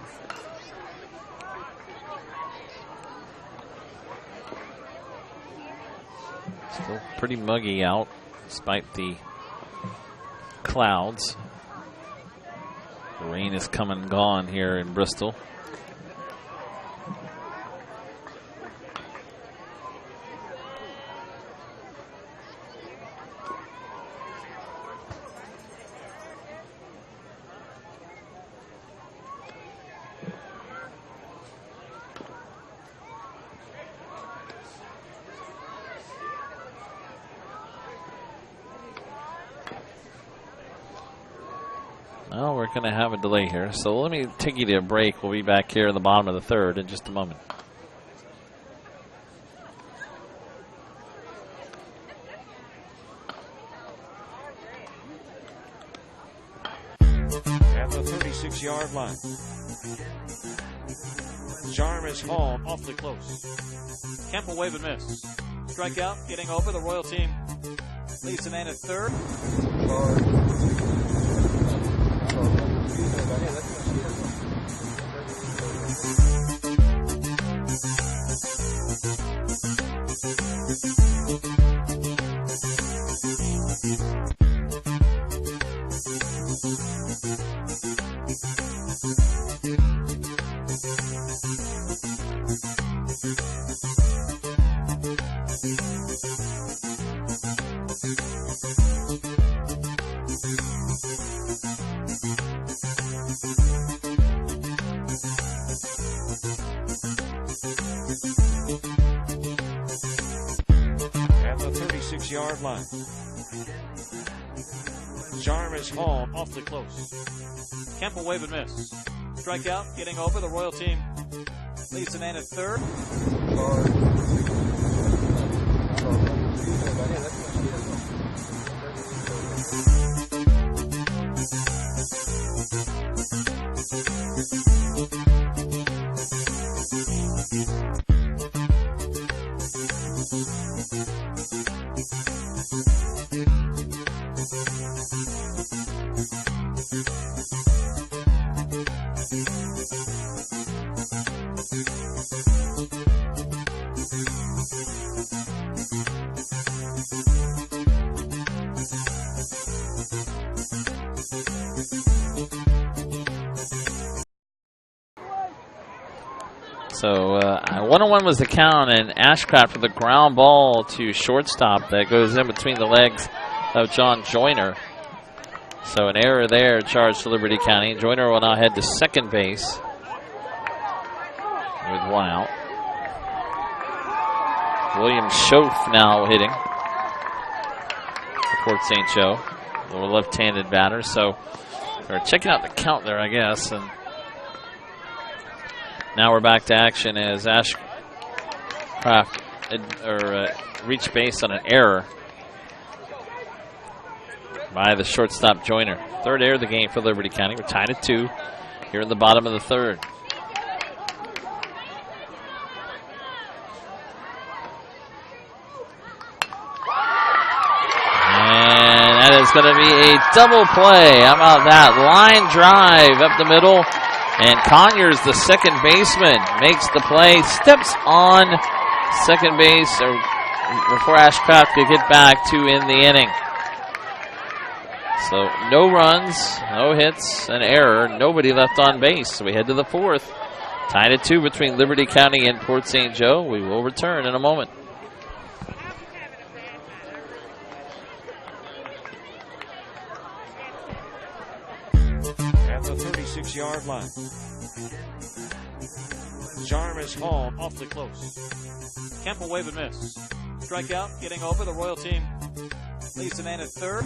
Still pretty muggy out despite the clouds. Rain is come and gone here in Bristol. Well, we're going to have a delay here, so let me take you to a break. We'll be back here in the bottom of the third in just a moment. At the 36-yard line. Jarvis Hall. Awfully close. Kemp will wave and miss. Strikeout, getting over. The Royal team leads the man at third. At the 36-yard line. Jarvis Hall. Awfully close. Kemp will wave and miss. Strikeout, getting over. The Royal team leads the man at third. So 1-1 was the count, and Ashcraft with a ground ball to shortstop that goes in between the legs of John Joyner. So an error there charged to Liberty County. Joyner will now head to second base with one out. William Schoaf now hitting for Port St. Joe, the left-handed batter. So they're checking out the count there, I guess, and now we're back to action as Ashcraft reached base on an error by the shortstop Joyner. Third error of the game for Liberty County. We're tied at 2 here in the bottom of the third. And that is going to be a double play. How about that? Line drive up the middle. And Conyers, the second baseman, makes the play, steps on second base before Ashcraft could get back to end the inning. So no runs, no hits, an error, nobody left on base. So we head to the fourth. Tied at 2 between Liberty County and Port St. Joe. We will return in a moment. At the 36-yard line. Jarvis Hall. Awfully close. Kemp will wave and miss. Strikeout, getting over. The Royal team leads the man at third.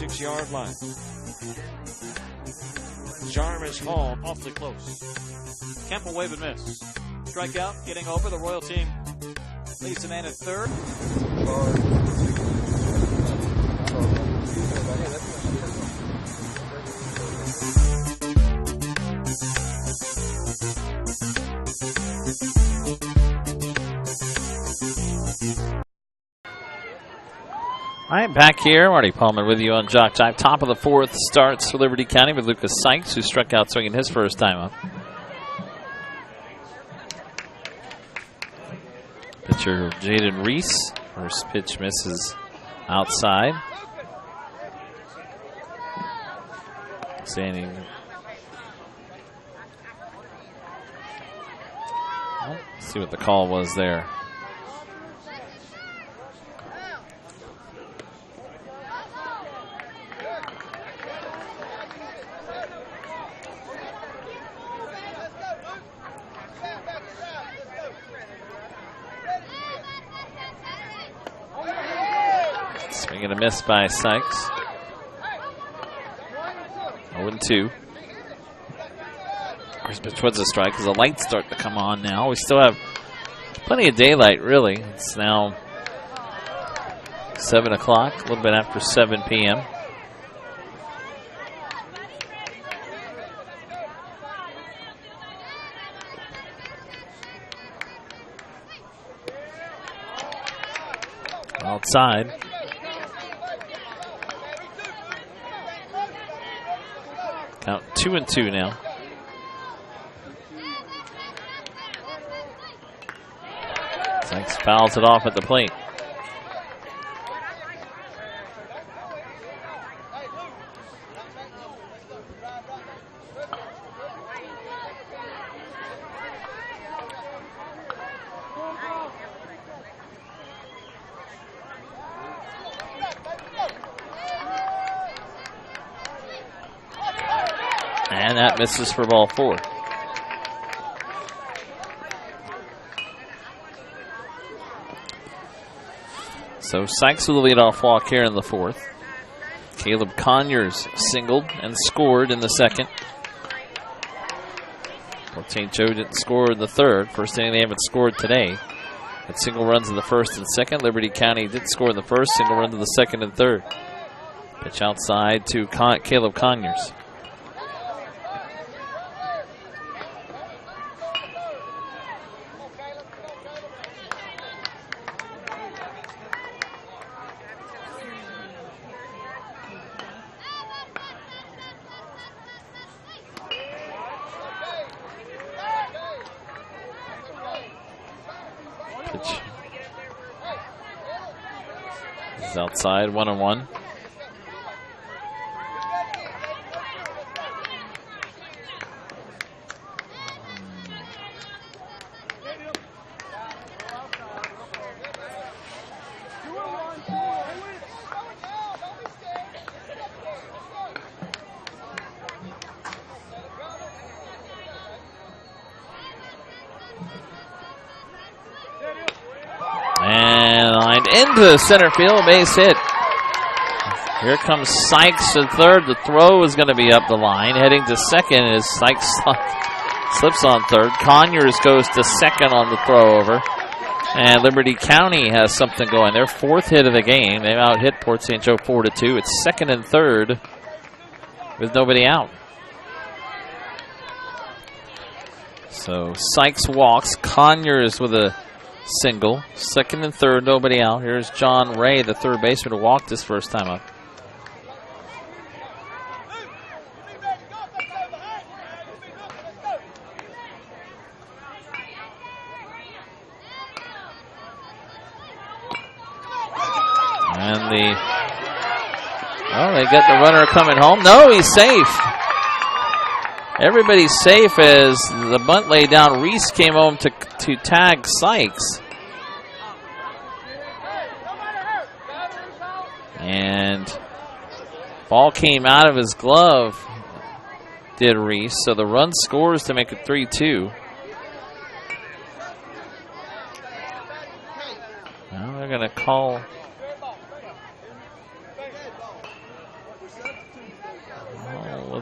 36-yard line. Jarmus home. Awfully close. Campbell wave and miss. Strikeout, getting over. The Royal team leads the man at third. All right, back here. Marty Pullman with you on Jock Jive. Top of the fourth starts for Liberty County with Lucas Sykes, who struck out swinging his first time up. Pitcher Jaden Reese. First pitch misses outside. Standing. Well, let's see what the call was there. Swing and a miss by Sykes. 0-2. First pitch was a strike because the lights start to come on now. We still have plenty of daylight, really. It's now 7 o'clock, a little bit after 7 p.m. Outside. Count 2-2 now. Sykes fouls it off at the plate. And that misses for ball 4. So Sykes with the leadoff walk here in the fourth. Caleb Conyers singled and scored in the second. Port St. Joe didn't score in the third. First inning they haven't scored today. Had single runs in the first and second. Liberty County did score in the first, single run in the second and third. Pitch outside to Caleb Conyers. Outside, 1-1. And lined into center field, base hit. Here comes Sykes to third. The throw is going to be up the line. Heading to second as Sykes slips on third. Conyers goes to second on the throw over. And Liberty County has something going. Their fourth hit of the game. They've out-hit Port St. Joe 4-2. It's second and third with nobody out. So Sykes walks. Conyers with a single. Second and third, nobody out. Here's John Ray, the third baseman, who walked his first time up. And they got the runner coming home. No, he's safe. Everybody's safe as the bunt laid down. Reese came home to tag Sykes. And ball came out of his glove, did Reese. So the run scores to make it 3-2. Now they're going to call.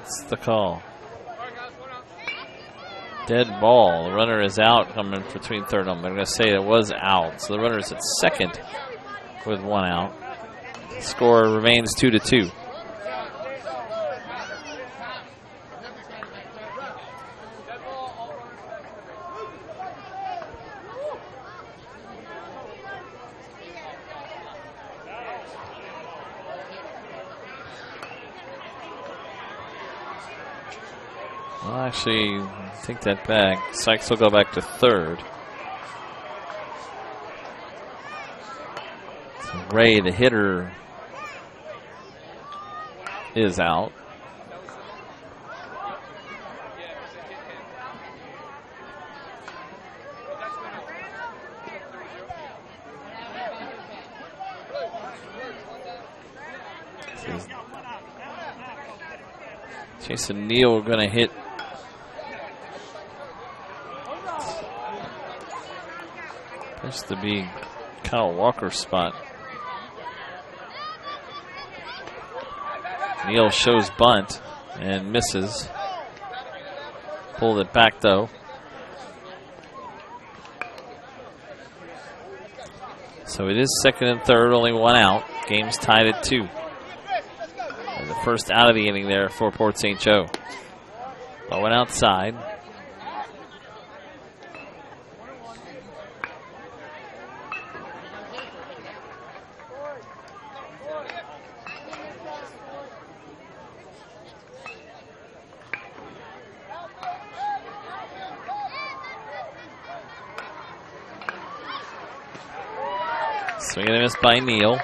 What's the call? Dead ball. The runner is out coming between third and home. I'm going to say it was out. So the runner is at second with 1 out. Score remains 2-2. Well, actually, take that back. Sykes will go back to third. So Ray, the hitter, is out. Jason Neal going to hit. Supposed to be Kyle Walker's spot. Neal shows bunt and misses. Pulled it back though. So it is second and third, only 1 out. Game's tied at 2. And the first out of the inning there for Port St. Joe. Went outside. Swing and a miss by Neal.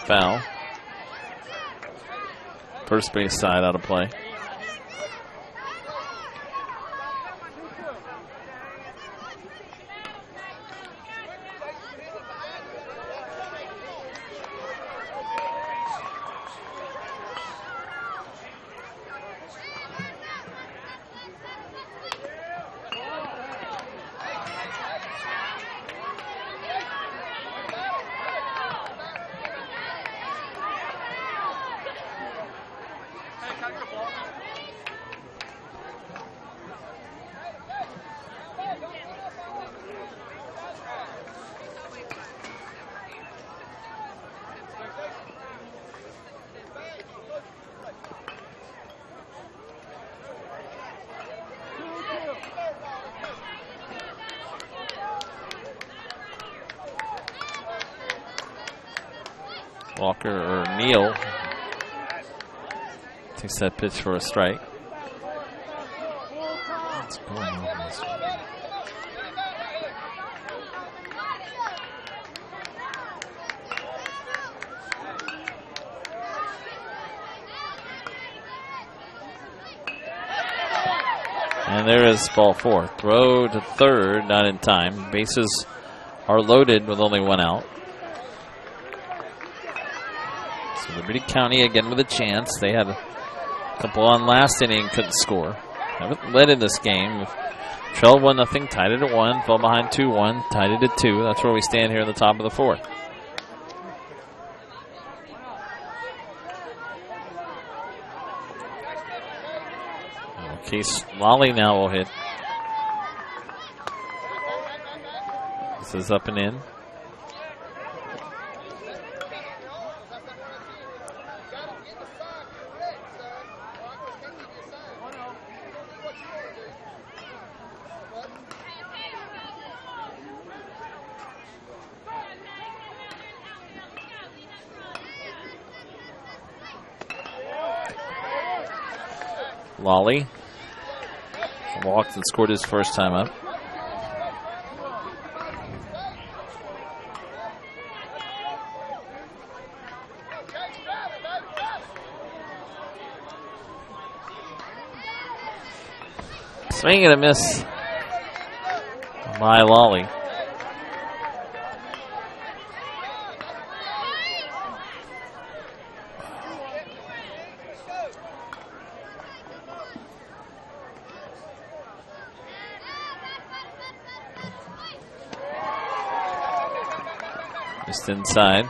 Foul. First base side out of play. Walker or Neal takes that pitch for a strike. What's going on this one? And there is ball 4. Throw to third, not in time. Bases are loaded with only 1 out. So Liberty County again with a chance. They had a couple on last inning, couldn't score. Haven't led in this game. Trailed 1-0, tied it at 1, fell behind 2-1, tied it at 2. That's where we stand here in the top of the 4th. Case Lolly now will hit. This is up and in. Lolly walked and scored his first time up. Swing and a miss by Lawley. Just inside.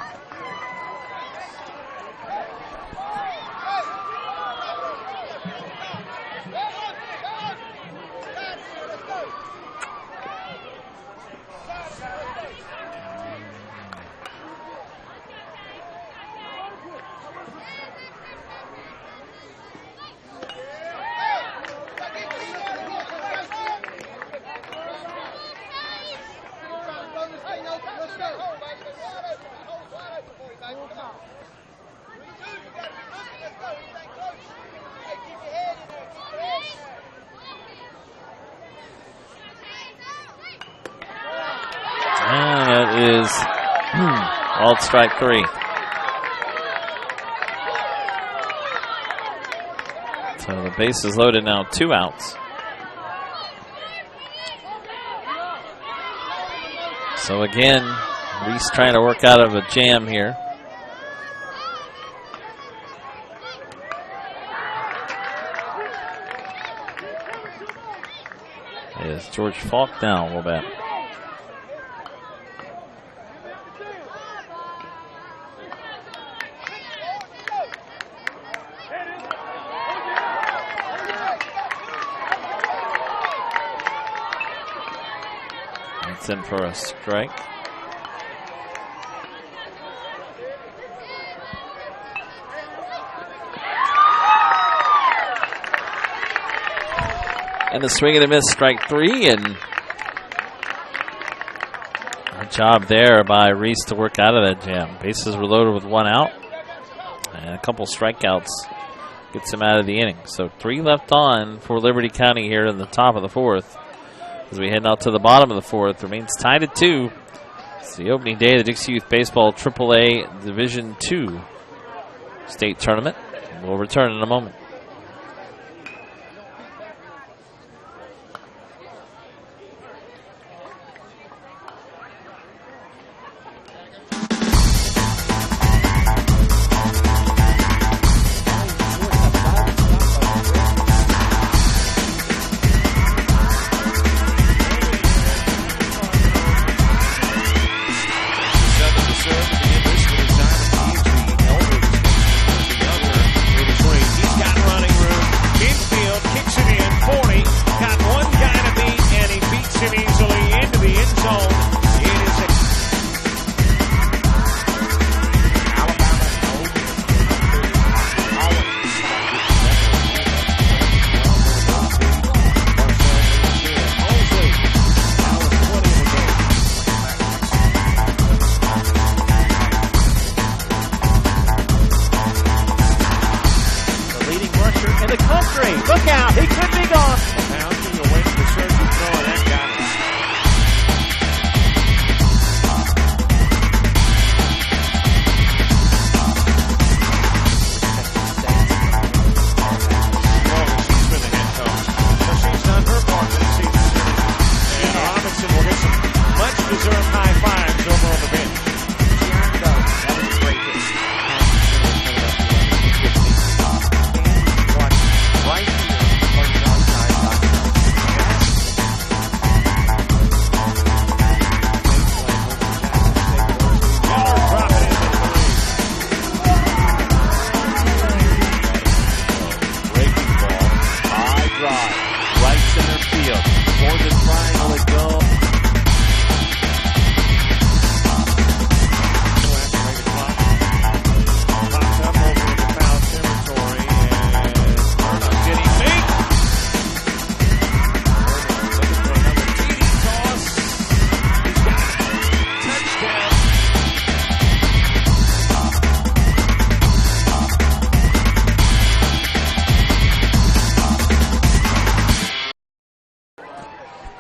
Ball strike 3. So the base is loaded now, 2 outs. So again, Reese trying to work out of a jam here. Is George Falk down a little bit. It's in for a strike. And a swing and a miss, strike 3, and a job there by Reese to work out of that jam. Bases were loaded with 1 out, and a couple strikeouts gets him out of the inning. So 3 left on for Liberty County here in the top of the 4th. As we head out to the bottom of the 4th, remains tied at 2. It's the opening day of the Dixie Youth Baseball AAA Division II State Tournament. We'll return in a moment.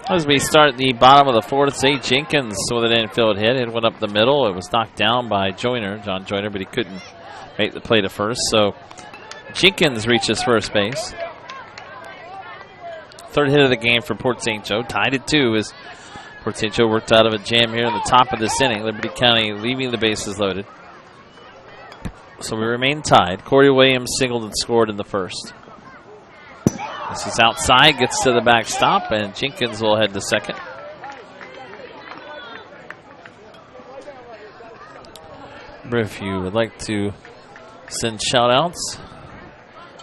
As we start the bottom of the 4th, Zay Jenkins with an infield hit. It went up the middle. It was knocked down by John Joyner, but he couldn't make the play to first. So Jenkins reaches first base. Third hit of the game for Port St. Joe. Tied at 2 as Port St. Joe worked out of a jam here in the top of this inning. Liberty County leaving the bases loaded. So we remain tied. Corey Williams singled and scored in the first. This is outside, gets to the backstop, and Jenkins will head to second. Remember, if you would like to send shout-outs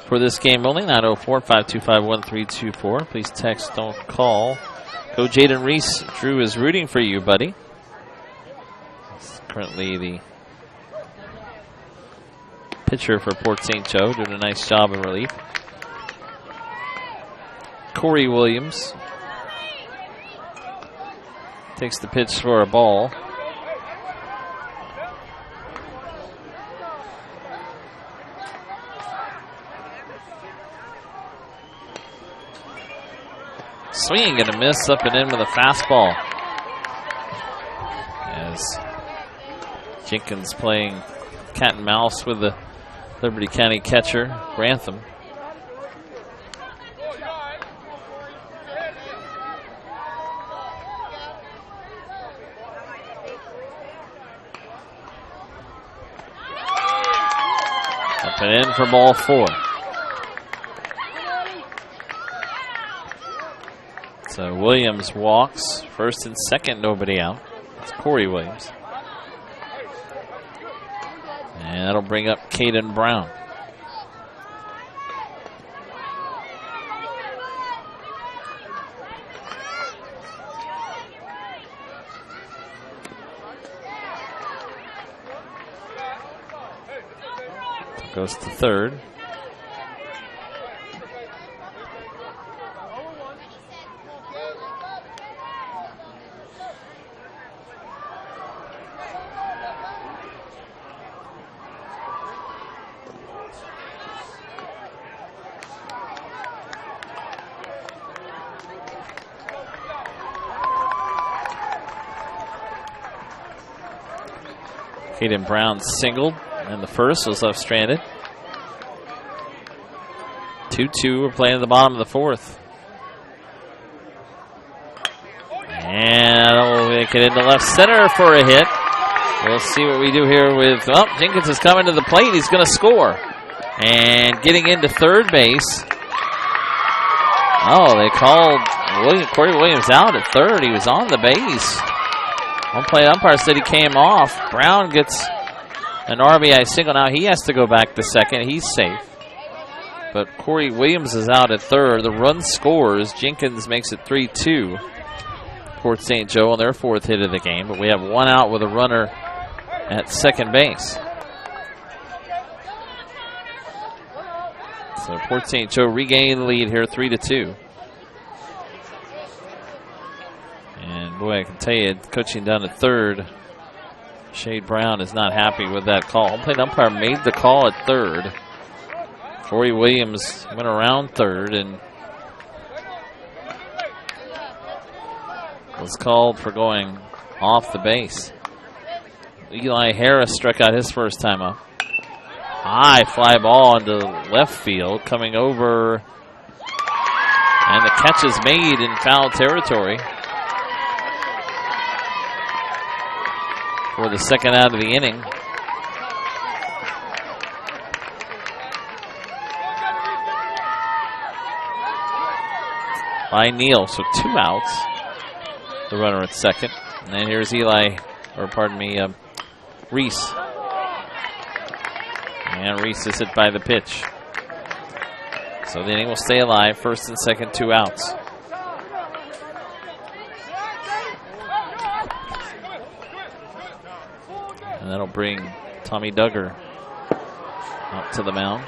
for this game only, 904-525-1324. Please text, don't call. Coach Jaden Reese, Drew is rooting for you, buddy. He's currently the pitcher for Port St. Joe, doing a nice job in relief. Corey Williams takes the pitch for a ball. Swinging and a miss, up and in with a fastball. As Jenkins playing cat and mouse with the Liberty County catcher, Grantham. Up and in for ball 4. So Williams walks, first and second, nobody out. It's Corey Williams. And that'll bring up Caden Brown. Goes to third. Caden Brown singled, and the first was left stranded. 2-2, we're playing at the bottom of the fourth. And that'll make it into left center for a hit. We'll see what we do here with, well, Jenkins is coming to the plate. He's going to score. And getting into third base. Oh, they called Corey Williams out at third. He was on the base. One plate umpire said he came off. Brown gets an RBI single. Now he has to go back to second. He's safe. But Corey Williams is out at third. The run scores. Jenkins makes it 3-2. Port St. Joe on their fourth hit of the game. But we have one out with a runner at second base. So Port St. Joe regain the lead here, 3-2. And boy, I can tell you, coaching down at third, Shade Brown is not happy with that call. Home plate umpire made the call at third. Corey Williams went around third and was called for going off the base. Eli Harris struck out his first time up. High fly ball into left field, coming over, and the catch is made in foul territory for the second out of the inning. By Neal, so 2 outs. The runner at second. And then here's Reese. And Reese is hit by the pitch. So the inning will stay alive. First and second, 2 outs. And that'll bring Tommy Duggar up to the mound.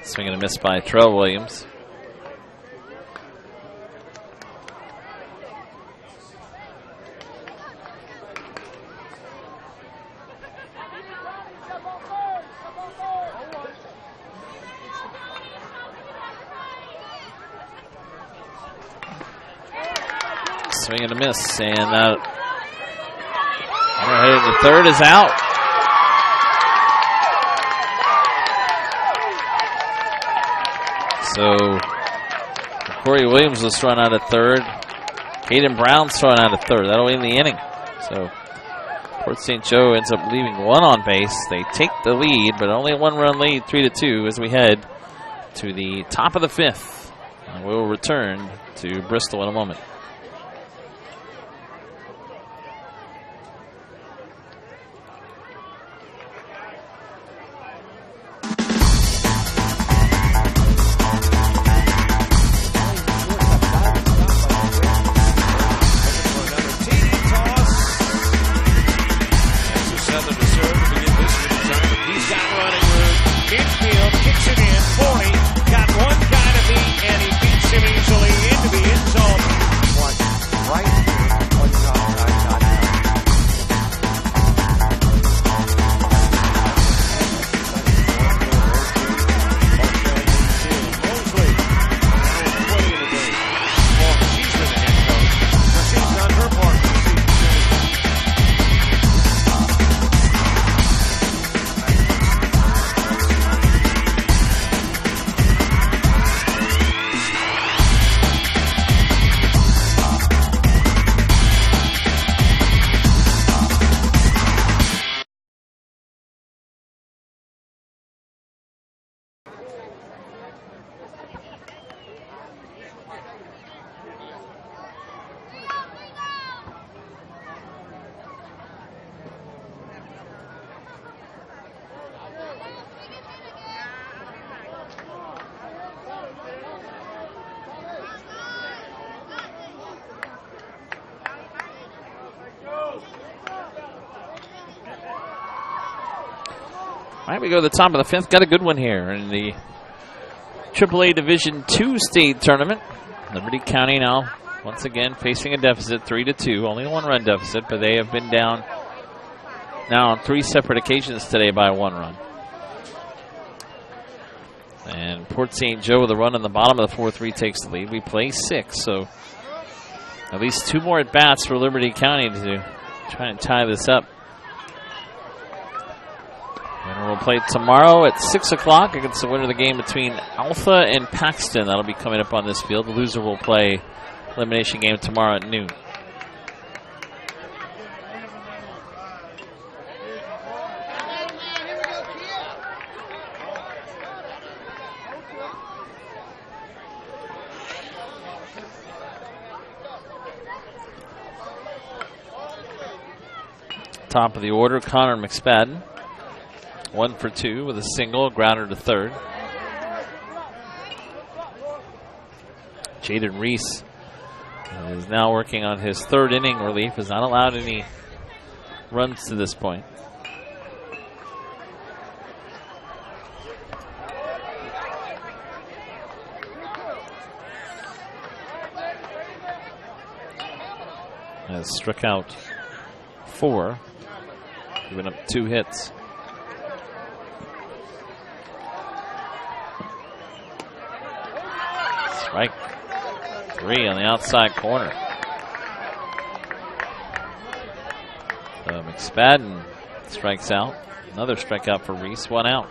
Swing and a miss by Terrell Williams. Swing and a miss, and the third is out. So Corey Williams was thrown out at third. Caden Brown's thrown out at third. That'll end the inning. So Port St. Joe ends up leaving one on base. They take the lead, but only a one-run lead, 3-2, as we head to the top of the fifth. And we'll return to Bristol in a moment. All right, we go to the top of the fifth. Got a good one here in the AAA Division II state tournament. Liberty County now, once again, facing a deficit, 3-2. Only a one-run deficit, but they have been down now on 3 separate occasions today by 1 run. And Port St. Joe with a run in the bottom of the 4th retakes the lead. We play 6, so at least 2 more at-bats for Liberty County to try and tie this up. And we'll play tomorrow at 6 o'clock against the winner of the game between Alpha and Paxton. That'll be coming up on this field. The loser will play elimination game tomorrow at noon. Top of the order, Connor McSpadden. 1 for 2 with a single, grounder to third. Jaden Reese is now working on his 3rd inning relief. Has not allowed any runs to this point. Has struck out 4, giving up 2 hits. Strike 3 on the outside corner. McSpadden strikes out. Another strikeout for Reese, 1 out.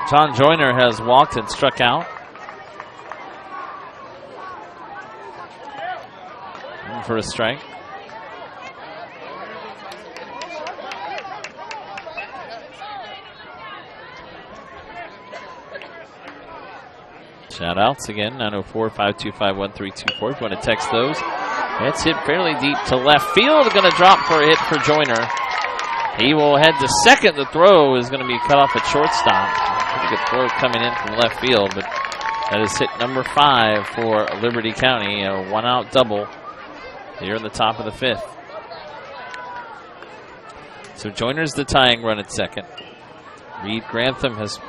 John Joyner has walked and struck out. In for a strike. Shout outs again, 904-525-1324. If you want to text those. It's hit fairly deep to left field. Going to drop for a hit for Joyner. He will head to second. The throw is going to be cut off at shortstop. Pretty good throw coming in from left field, but that is hit number 5 for Liberty County. A 1-out double here in the top of the 5th. So Joyner's the tying run at second. Reed Grantham has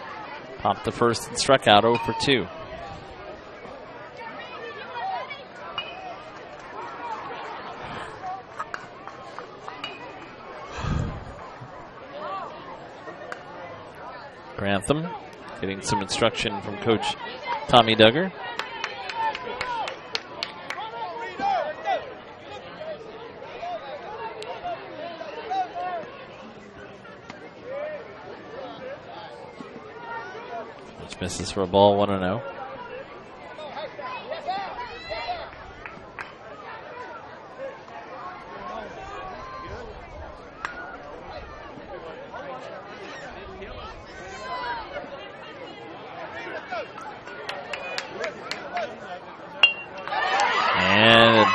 popped the first and struck out 0 for 2. Grantham getting some instruction from Coach Tommy Duggar. Which misses for a ball, 1-0.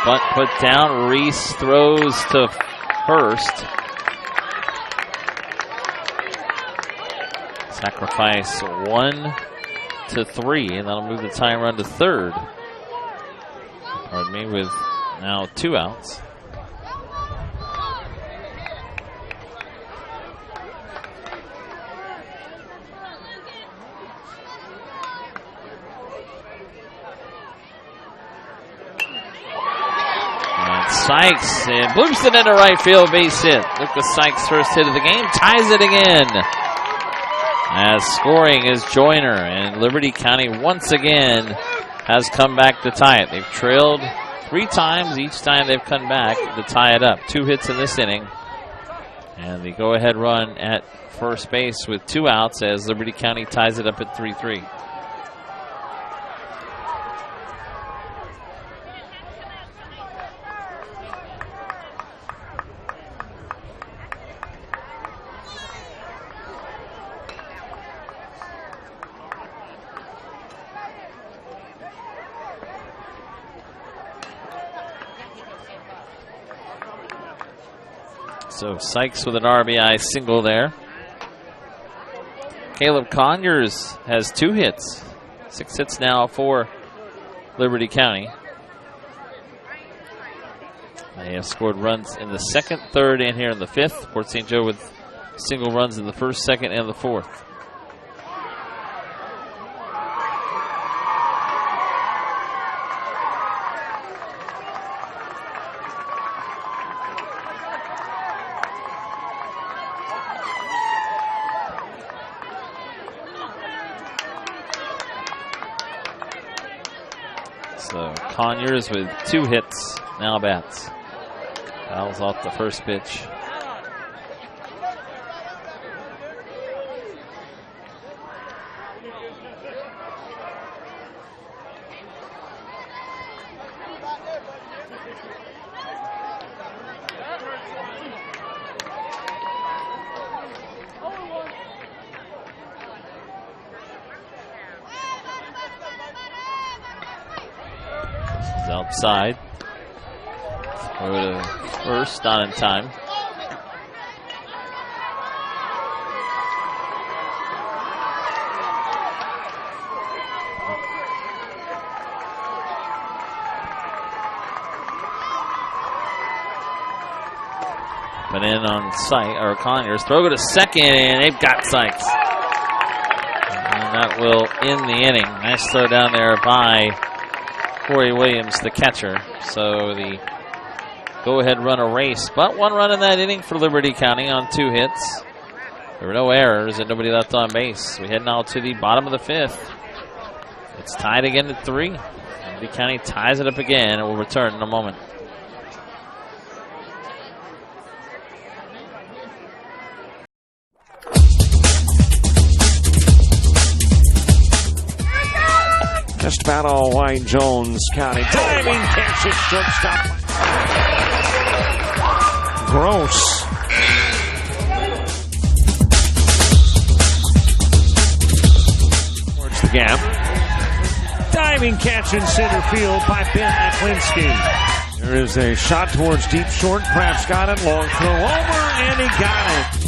Bunt put down. Reese throws to first. Sacrifice 1-3, and that'll move the tying run to third. Pardon me, with now 2 outs. Sykes and bloops it into right field, base hit. Lucas Sykes' first hit of the game ties it again. As scoring is Joyner, and Liberty County once again has come back to tie it. They've trailed 3 times. Each time they've come back to tie it up. 2 hits in this inning. And the go-ahead run at first base with 2 outs as Liberty County ties it up at 3-3. So Sykes with an RBI single there. Caleb Conyers has 2 hits. 6 hits now for Liberty County. They have scored runs in the 2nd, 3rd, and here in the 5th. Port St. Joe with single runs in the 1st, 2nd, and the 4th. So Conyers with 2 hits, now bats. Fouls off the first pitch. Outside. Throw to first, not in time. But in on Sykes, or Conyers. Throw to second, and they've got Sykes. And that will end the inning. Nice throw down there by Corey Williams, the catcher. So the go-ahead run erased, but 1 run in that inning for Liberty County on 2 hits. There were no errors and nobody left on base. We head now to the bottom of the 5th. It's tied again at 3. Liberty County ties it up again, and will return in a moment. Just about all Wayne Jones County. Diving catch at shortstop. Gross. Towards the gap. Diving catch in center field by Ben Aklinski. There is a shot towards deep short. Kraft's got it. Long throw over, and he got it.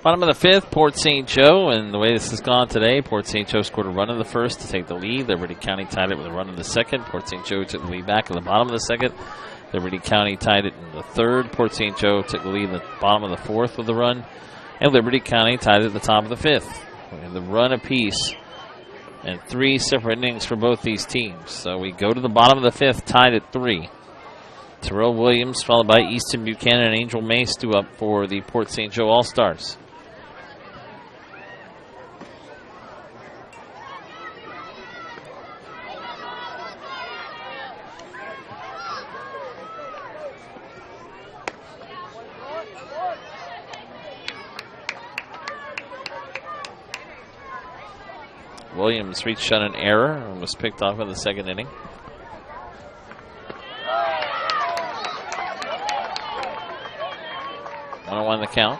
Bottom of the fifth, Port St. Joe, and the way this has gone today, Port St. Joe scored a run in the first to take the lead. Liberty County tied it with a run in the second. Port St. Joe took the lead back in the bottom of the second. Liberty County tied it in the third. Port St. Joe took the lead in the bottom of the fourth with a run, and Liberty County tied it at the top of the fifth. We have the run apiece and 3 separate innings for both these teams. So we go to the bottom of the fifth, tied at 3. Terrell Williams, followed by Easton Buchanan and Angel Mace, due up for the Port St. Joe All-Stars. Williams reached on an error and was picked off in the second inning. One the count.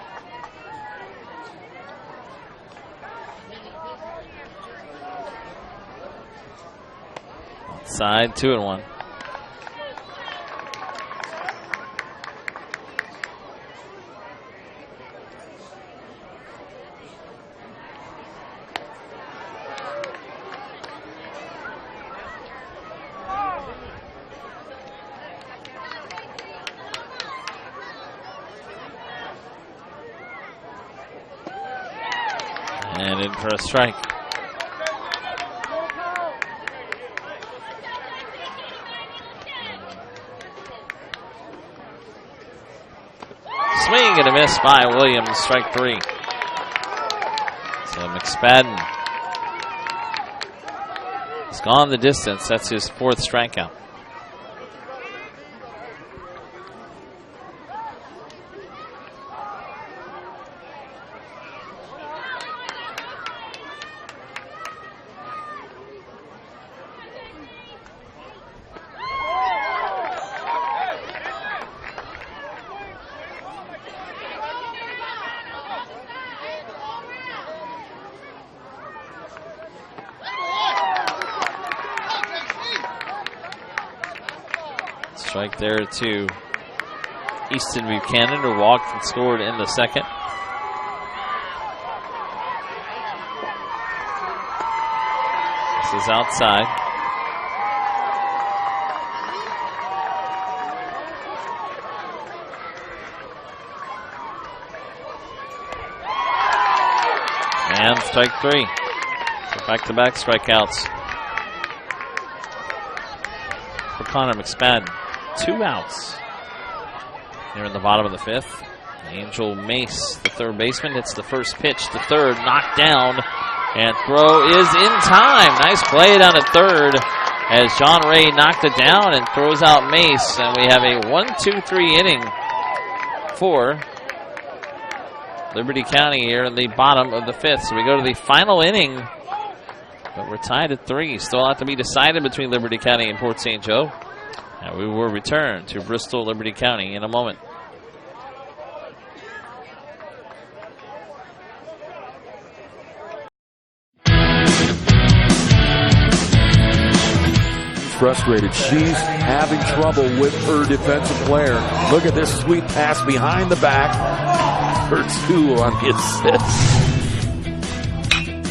Outside, 2-1. And in for a strike. Swing and a miss by Williams, strike 3. So McSpadden has gone the distance. That's his 4th strikeout. Strike there to Easton Buchanan, who walked and scored in the second. This is outside. And strike 3. So back-to-back strikeouts for Connor McSpadden. 2 outs here in the bottom of the fifth. Angel Mace, the third baseman, hits the first pitch to third, knocked down, and throw is in time. Nice play down at third as John Ray knocked it down and throws out Mace, and we have a 1-2-3 inning for Liberty County here in the bottom of the fifth. So we go to the final inning, but we're tied at 3. Still have to be decided between Liberty County and Port St. Joe. And we will return to Bristol Liberty County in a moment. Frustrated. She's having trouble with her defensive player. Look at this sweet pass behind the back for 2 on the assist.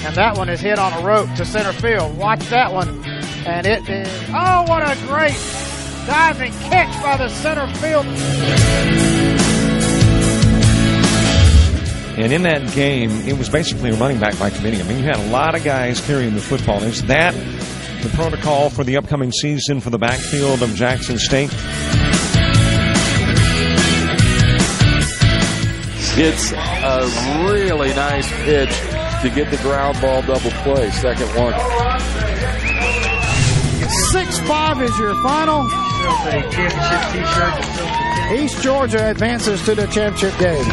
And that one is hit on a rope to center field. Watch that one. And it is, oh, what a great diving catch by the center field. And in that game, it was basically a running back by committee. I mean, you had a lot of guys carrying the football. Is that the protocol for the upcoming season for the backfield of Jackson State? It's a really nice pitch to get the ground ball double play. Second one. 6-5 is your final. East Georgia advances to the championship game.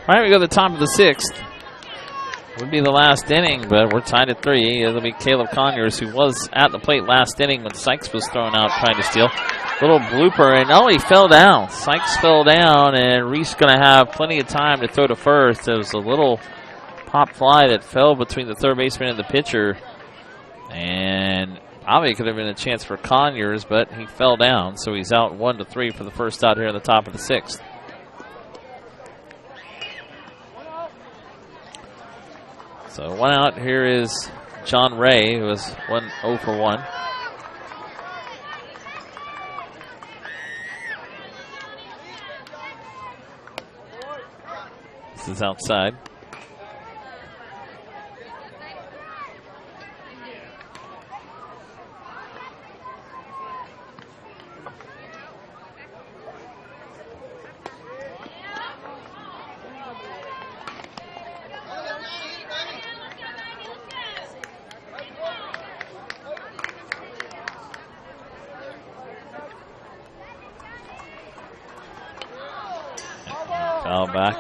All right, we go to the top of the 6th. Would be the last inning, but we're tied at 3. It'll be Caleb Conyers, who was at the plate last inning when Sykes was thrown out trying to steal. Little blooper, and he fell down. Sykes fell down, and Reese going to have plenty of time to throw to first. There was a little pop fly that fell between the third baseman and the pitcher, and probably could have been a chance for Conyers, but he fell down, so he's out 1-3 for the first out here at the top of the 6th. So 1 out. Here is John Ray, who was 0 for 1. This is outside. Foul back.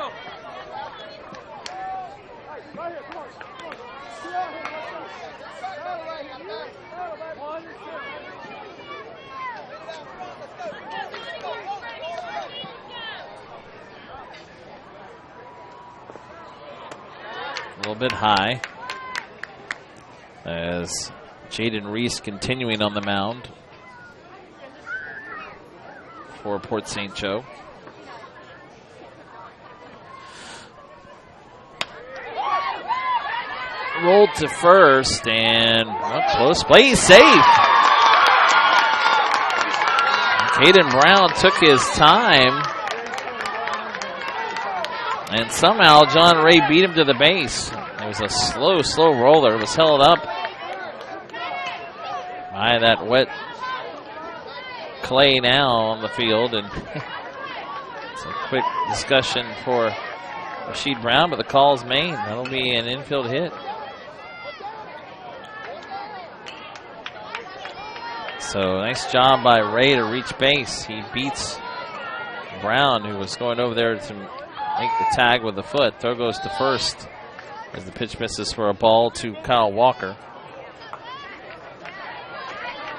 A little bit high as Jaden Reese continuing on the mound for Port St. Joe. Rolled to first and close play. He's safe. Caden Brown took his time, and somehow John Ray beat him to the base. It was a slow roller. It was held up by that wet clay now on the field, and it's a quick discussion for Rasheed Brown, but the call's made. That'll be an infield hit. So nice job by Ray to reach base. He beats Brown, who was going over there to make the tag with the foot. Throw goes to first as the pitch misses for a ball to Kyle Walker.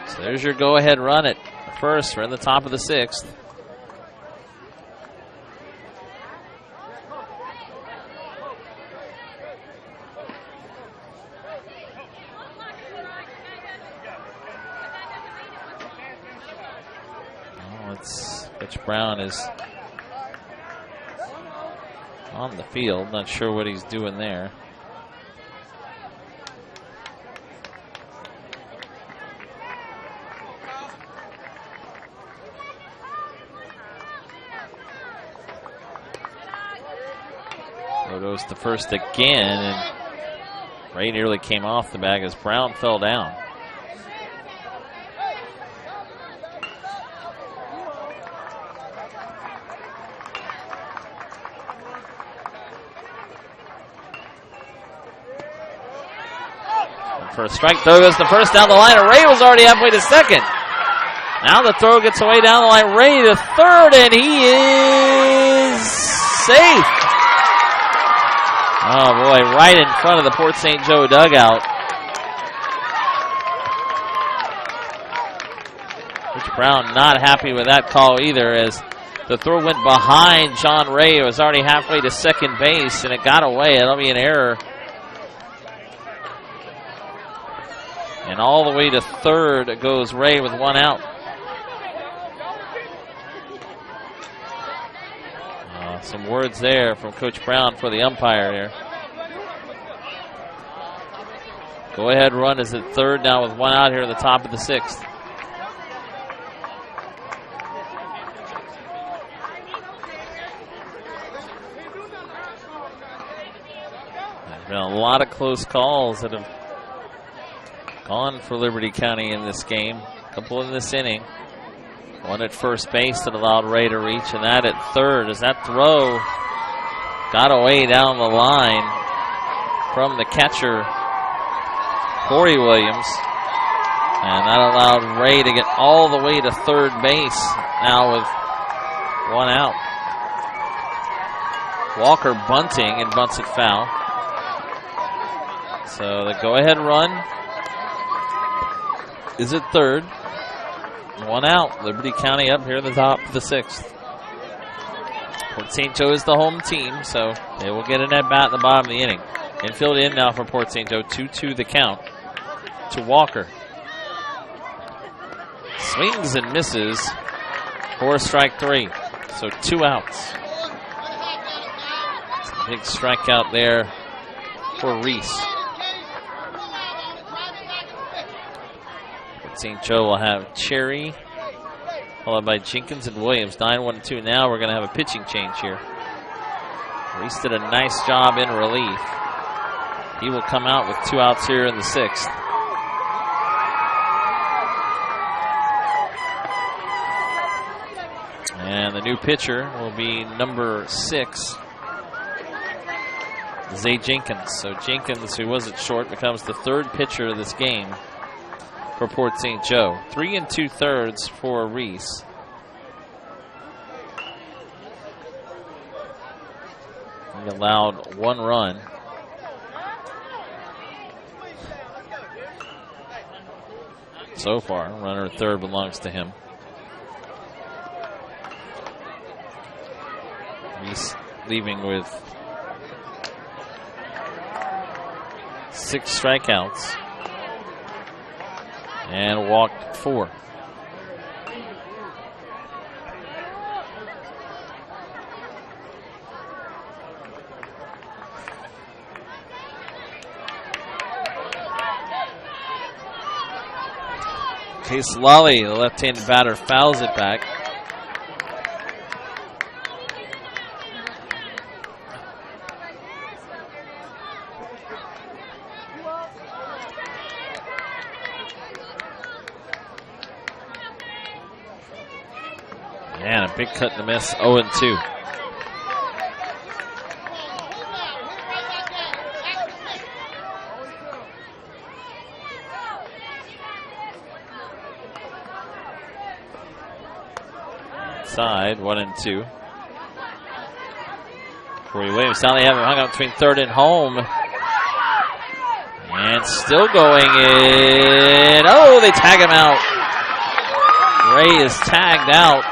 So there's your go-ahead run at first. We're in the top of the 6th. Pitch Brown is on the field. Not sure what he's doing there. Goes to first again, and Ray nearly came off the bag as Brown fell down. For a strike, throw goes to first down the line, and Ray was already halfway to second. Now the throw gets away down the line. Ray to third, and he is safe. Oh boy, right in front of the Port St. Joe dugout. Coach Brown not happy with that call either, as the throw went behind John Ray. It was already halfway to second base, and it got away. That'll be an error. And all the way to third goes Ray with one out. Some words there from Coach Brown for the umpire here. Go-ahead run is at third now with one out here at the top of the sixth. There's been a lot of close calls that have gone for Liberty County in this game. A couple in this inning. One at first base that allowed Ray to reach, and that at third as that throw got away down the line from the catcher, Corey Williams. And that allowed Ray to get all the way to third base now with one out. Walker bunting and bunts it foul. So the go-ahead run is at third. One out. Liberty County up here at the top of the sixth. Port St. Joe is the home team, so they will get an at-bat at the bottom of the inning. Infield in now for Port St. Joe. 2-2 the count to Walker. Swings and misses for strike three. So 2 outs. Big strikeout there for Reese. St. Joe will have Cherry, followed by Jenkins and Williams. 9-1-2. Now we're going to have a pitching change here. Reese did a nice job in relief. He will come out with 2 outs here in the sixth. And the new pitcher will be number 6, Zay Jenkins. So Jenkins, who was at short, becomes the third pitcher of this game for Port St. Joe. 3 2/3 for Reese. He allowed 1 run. So far, runner at third belongs to him. Reese leaving with 6 strikeouts. And walked 4. Case Lally, the left-handed batter, fouls it back. And a big cut and a miss, 0-2. Side, 1-2. Corey Williams, now they have him hung up between third and home. And still going in. Oh, they tag him out. Ray is tagged out.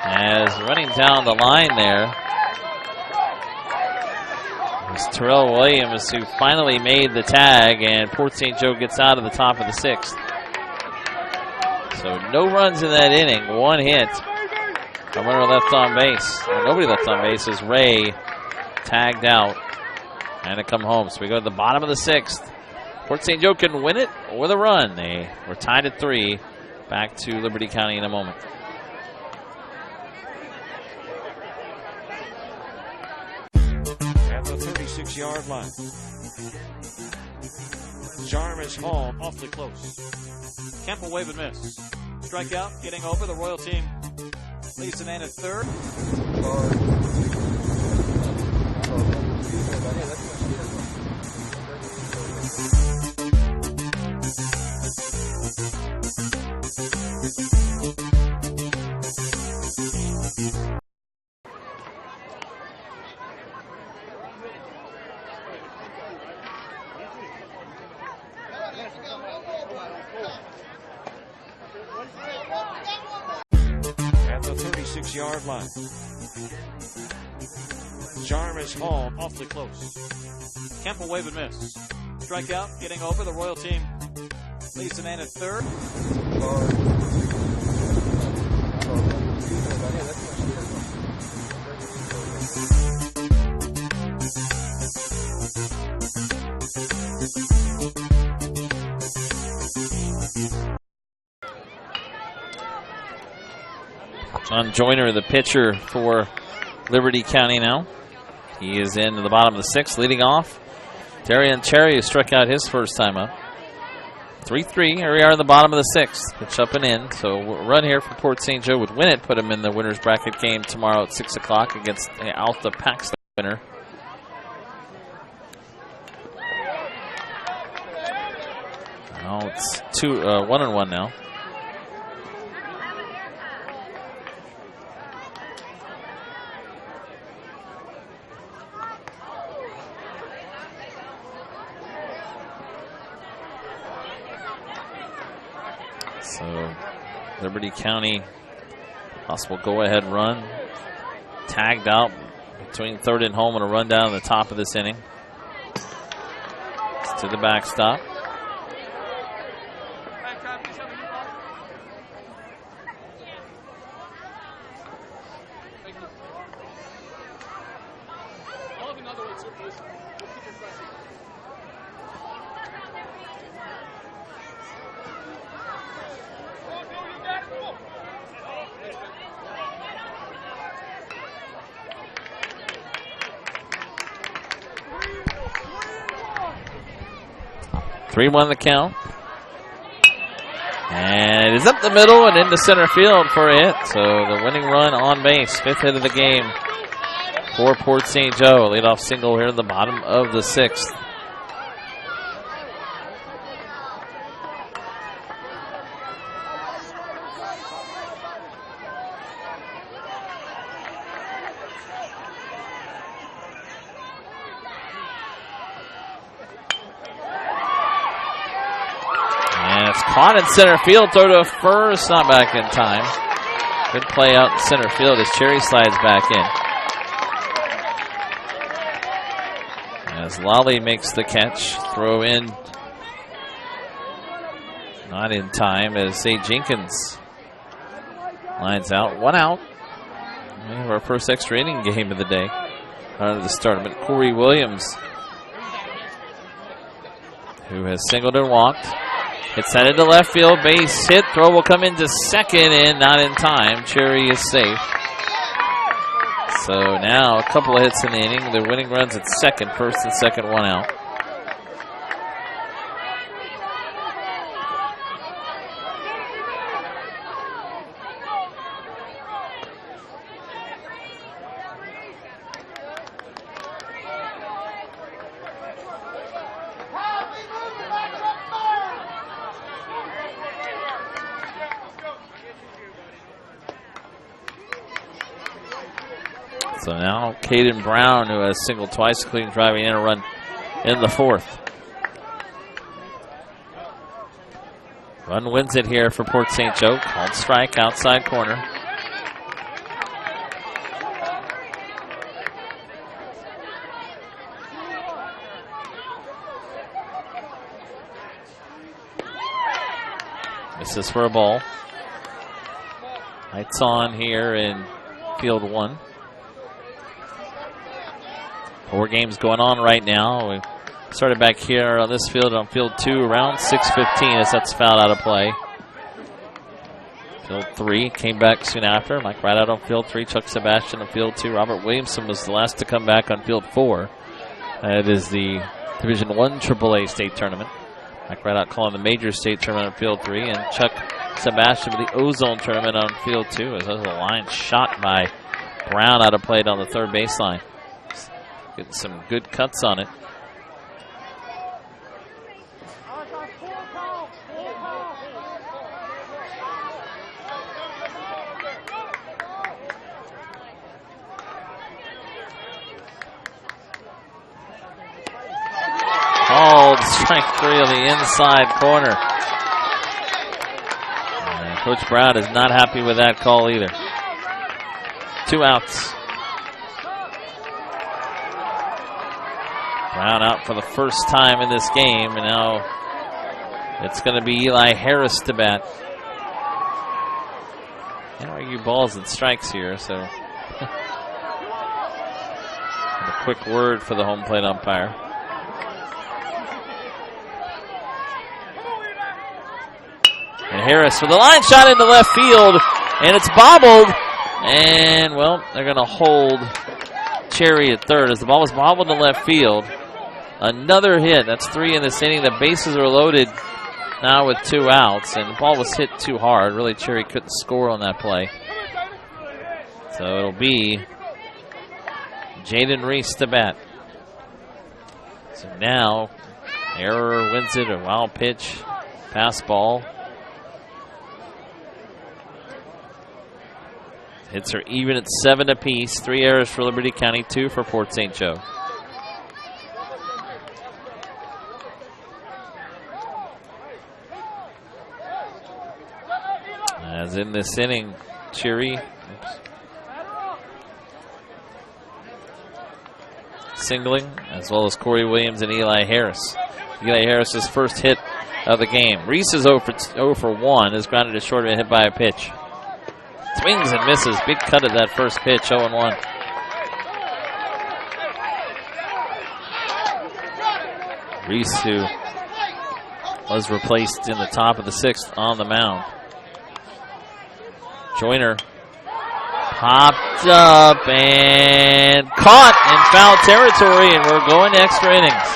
As running down the line there is Terrell Williams, who finally made the tag, and Port St. Joe gets out of the top of the sixth. So no runs in that inning, 1 hit. A runner left on base, or nobody left on base, as Ray tagged out and to come home. So we go to the bottom of the sixth. Port St. Joe can win it with a run. They were tied at 3. Back to Liberty County in a moment. At the 36-yard line. Jarvis Hall Awfully close. Kemp will wave and miss. Strikeout, getting over. The Royal team leads the man at third. 6-yard line. Jarvis Hall Awfully close. Campbell wave and miss. Strikeout, getting over. The Royal team leads the man at third. John Joyner, the pitcher for Liberty County now. He is in the bottom of the 6th, leading off. Darian Cherry, who struck out his first time up. 3-3. Here we are in the bottom of the 6th. Pitch up and in. So a run here for Port St. Joe would win it, put him in the winner's bracket game tomorrow at 6 o'clock against the Alta Paxton winner. Now it's 1-1 now. So Liberty County, possible go-ahead run. Tagged out between third and home and a run down at the top of this inning. It's to the backstop. Three-1 the count. And it is up the middle and into center field for a hit. So the winning run on base, 5th hit of the game for Port St. Joe. Leadoff single here in the bottom of the 6th. Caught in center field, throw to first, not back in time. Good play out in center field as Cherry slides back in. As Lally makes the catch, throw in, not in time as Zay Jenkins lines out. 1 out. We have our first extra inning game of the day out of this tournament. Corey Williams, who has singled and walked. It's headed to left field, base hit, throw will come into second and not in time. Cherry is safe. So now a couple of hits in the inning. The winning runs at second, first and second, 1 out. So now Caden Brown, who has singled twice, including driving in a run in the 4th. Run wins it here for Port St. Joe. Called strike, outside corner. This is for a ball. Lights on here in field 1. 4 games going on right now. We started back here on this field on field 2 around 6:15 as that's fouled out of play. Field 3 came back soon after. Mike right out on field 3. Chuck Sebastian on field 2. Robert Williamson was the last to come back on field 4. It is the Division 1 AAA state tournament. Mike right out calling the major state tournament on field 3. And Chuck Sebastian with the Ozone tournament on field 2 as there's a line shot by Brown out of play on the third baseline. Getting some good cuts on it. Called strike 3 on the inside corner. And Coach Brown is not happy with that call either. 2 outs. Brown out for the first time in this game, and now it's going to be Eli Harris to bat. Can't argue balls and strikes here, so a quick word for the home plate umpire. And Harris with a line shot into left field, and it's bobbled, and well, they're going to hold Cherry at third as the ball was bobbled to left field. Another hit. That's 3 in this inning. The bases are loaded now with 2 outs, and the ball was hit too hard. Really, Cherry couldn't score on that play. So it'll be Jaden Reese to bat. So now, error wins it, a wild pitch, pass ball. Hits are even at 7 apiece. 3 errors for Liberty County, 2 for Port St. Joe. As in this inning, Cherry singling, as well as Corey Williams and Eli Harris. Eli Harris's first hit of the game. Reese is 0 for 1, is grounded to short and hit by a pitch. Swings and misses. Big cut at that first pitch, 0-1. Reese, who was replaced in the top of the 6th on the mound. Joyner popped up and caught in foul territory, and we're going to extra innings.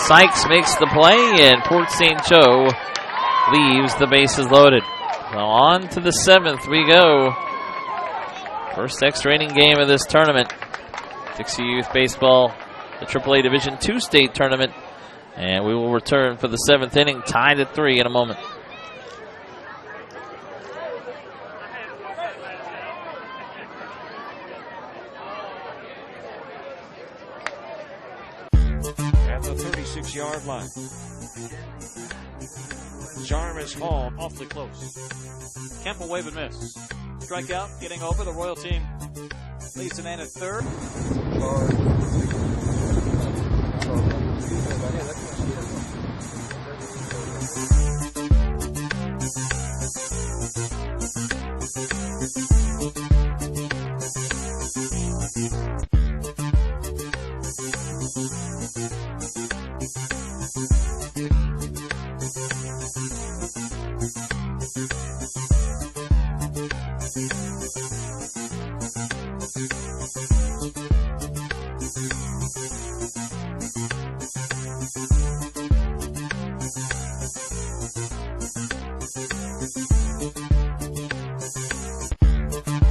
Sykes makes the play, and Port St. Joe leaves the bases loaded. Now on to the 7th we go. First extra inning game of this tournament. Dixie Youth Baseball, the AAA Division II state tournament. And we will return for the 7th inning, tied at 3 in a moment. At the 36-yard line. Jarvis Hall Awfully close. Kemp will wave and miss. Strikeout, getting over. The Royal team leads the man at third.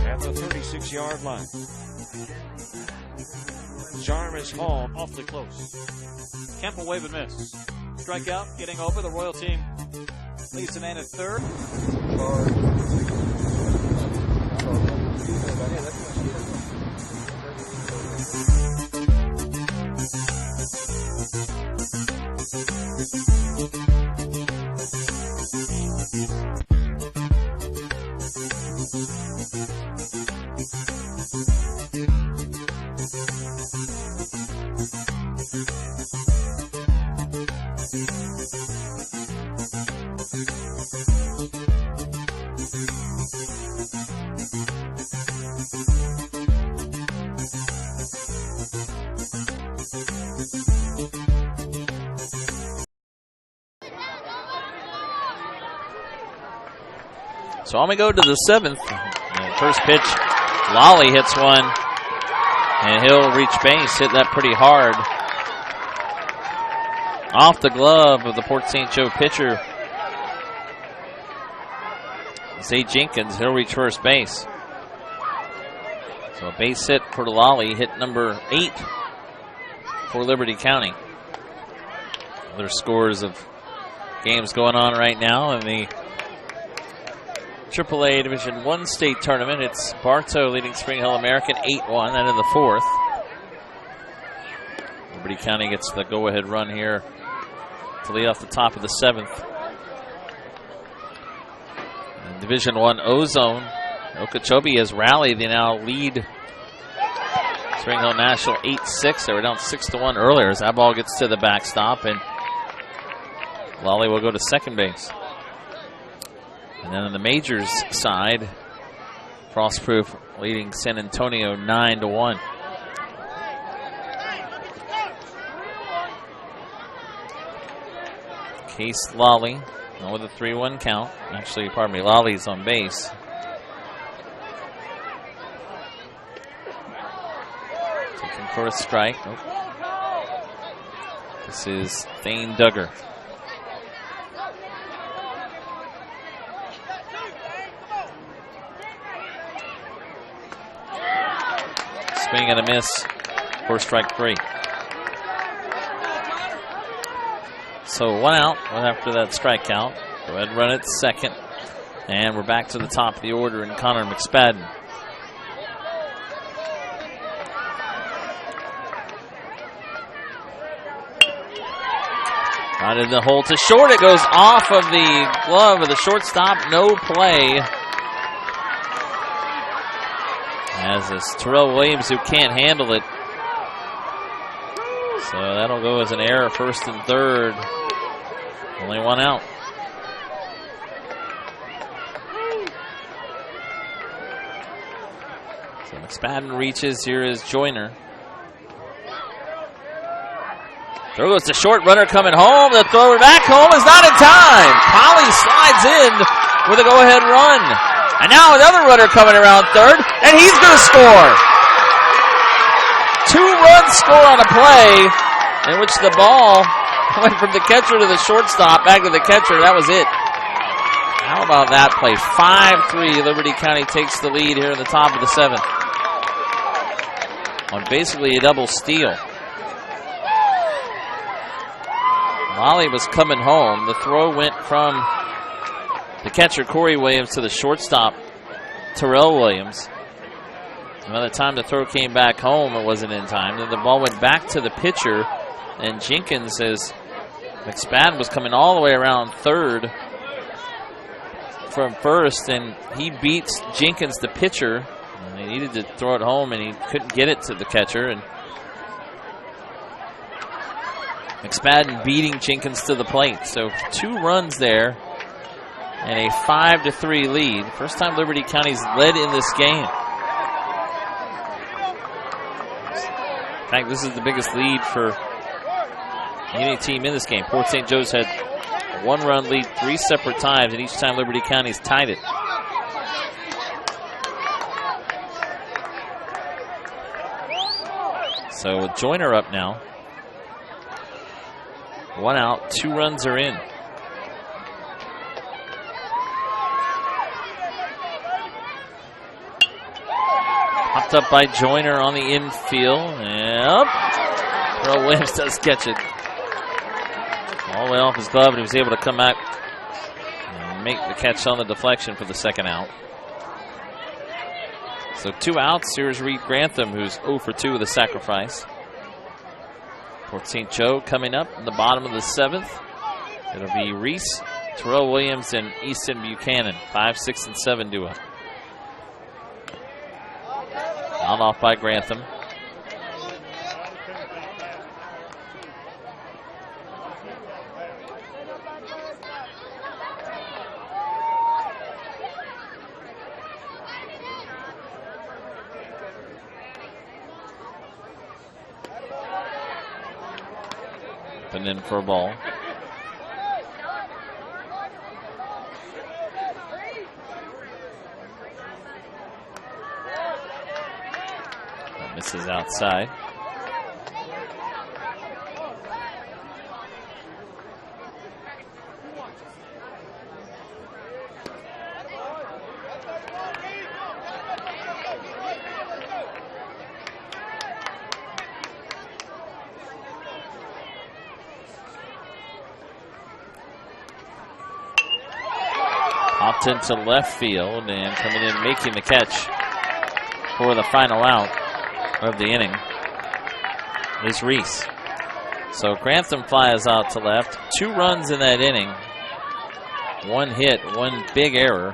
at the 36-yard line. Jarvis Hall Awfully close. Kemp will wave and miss. Strikeout, getting over. The Royal team leads the man at third. So on we go to the 7th. First pitch, Lolly hits one, and he'll reach base. Hit that pretty hard. Off the glove of the Port St. Joe pitcher, Zay Jenkins. He'll reach first base. So a base hit for Lolly, hit number 8 for Liberty County. Other scores of games going on right now in the AAA Division I state tournament. It's Bartow leading Spring Hill American 8-1, and in the 4th, Liberty County gets the go-ahead run here to lead off the top of the 7th. In Division I Ozone, Okeechobee has rallied. They now lead Spring Hill National 8-6. They were down 6-1 earlier as that ball gets to the backstop, and Lally will go to second base. And then on the Majors side, Frostproof leading San Antonio 9-1. Case Lally with a 3-1 count. Actually, pardon me, Lolly's on base. Taking for a strike. Nope. This is Thane Duggar. Swing and a miss for strike 3. So 1 out after that strikeout. Go ahead and run it second. And we're back to the top of the order in Connor McSpadden. Right in the hole to short. It goes off of the glove of the shortstop. No play. As is Terrell Williams, who can't handle it. So that'll go as an error, first and third. Only 1 out. So McSpadden reaches. Here is Joyner. Throw goes to short. Runner coming home. The throw back home is not in time. Polly slides in with a go-ahead run. And now another runner coming around third, and he's going to score. 2-run score on a play in which the ball went from the catcher to the shortstop, back to the catcher. That was it. How about that play? 5-3. Liberty County takes the lead here in the top of the 7th on basically a double steal. Lally was coming home. The throw went from the catcher, Corey Williams, to the shortstop, Terrell Williams. And by the time the throw came back home, it wasn't in time. Then the ball went back to the pitcher, and Jenkins, as McSpadden was coming all the way around third from first, and he beats Jenkins, the pitcher. And he needed to throw it home, and he couldn't get it to the catcher. And McSpadden beating Jenkins to the plate. So 2 runs there and a 5-3 lead. First time Liberty County's led in this game. In fact, this is the biggest lead for any team in this game. Port St. Joe's had a 1-run lead 3 separate times, and each time Liberty County's tied it. So with Joyner up now, 1 out, 2 runs are in. Popped up by Joyner on the infield. Yep. Terrell Williams does catch it. All the way off his glove, and he was able to come back and make the catch on the deflection for the 2nd out. So 2 outs. Here's Reed Grantham, who's 0 for 2 with a sacrifice. Port St. Joe coming up in the bottom of the 7th. It'll be Reese, Terrell Williams, and Easton Buchanan. 5, 6, and 7 duo. On off by Grantham. And in for a ball. That misses outside. Popped into left field, and coming in making the catch for the final out of the inning is Reese. So Grantham flies out to left. 2 runs in that inning. 1 hit, 1 big error.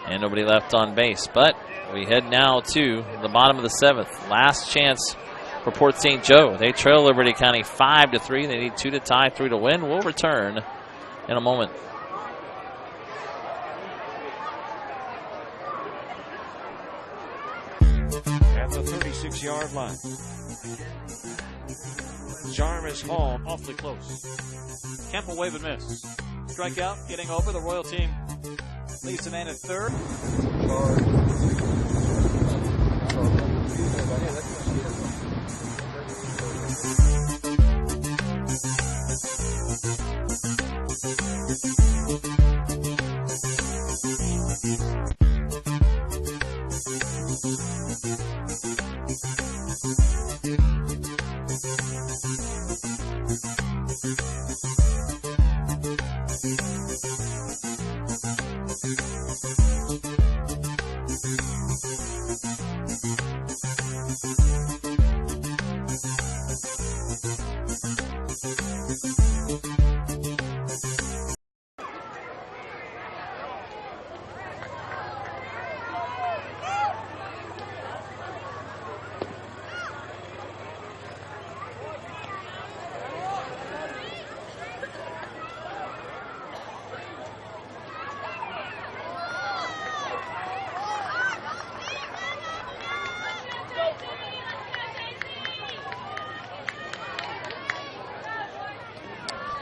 And nobody left on base. But we head now to the bottom of the 7th. Last chance for Port St. Joe. They trail Liberty County 5-3. They need 2 to tie, 3 to win. We'll return in a moment. At the 36-yard line. Jarvis Hall. Awfully close. Campbell wave and miss. Strikeout, getting over. The Royal team leads the man at third.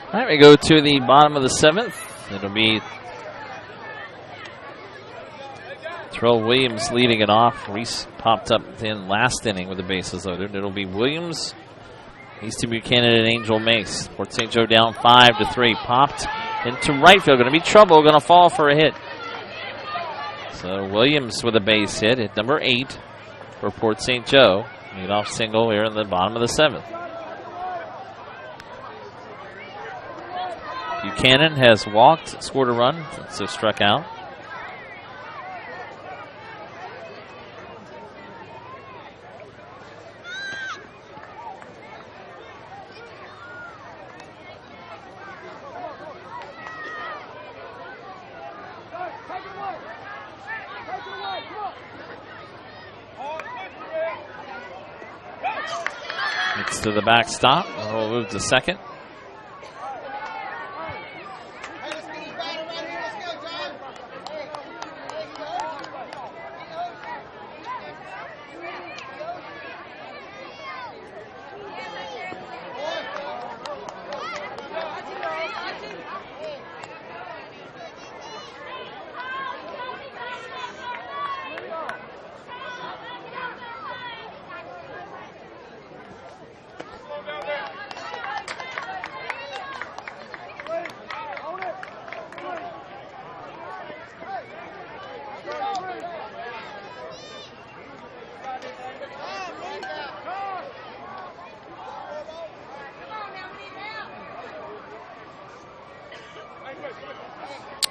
All right, we go to the bottom of the 7th. It'll be Terrell Williams leading it off. Reese popped up in last inning with the bases loaded. It'll be Williams, Easton Buchanan, and Angel Mace. Port St. Joe down 5-3. Popped into right field. Going to be trouble. Going to fall for a hit. So Williams with a base hit at number 8 for Port St. Joe. Lead-off single here in the bottom of the 7th. Buchanan has walked, scored a run, so struck out. It's to the backstop. We'll move to second.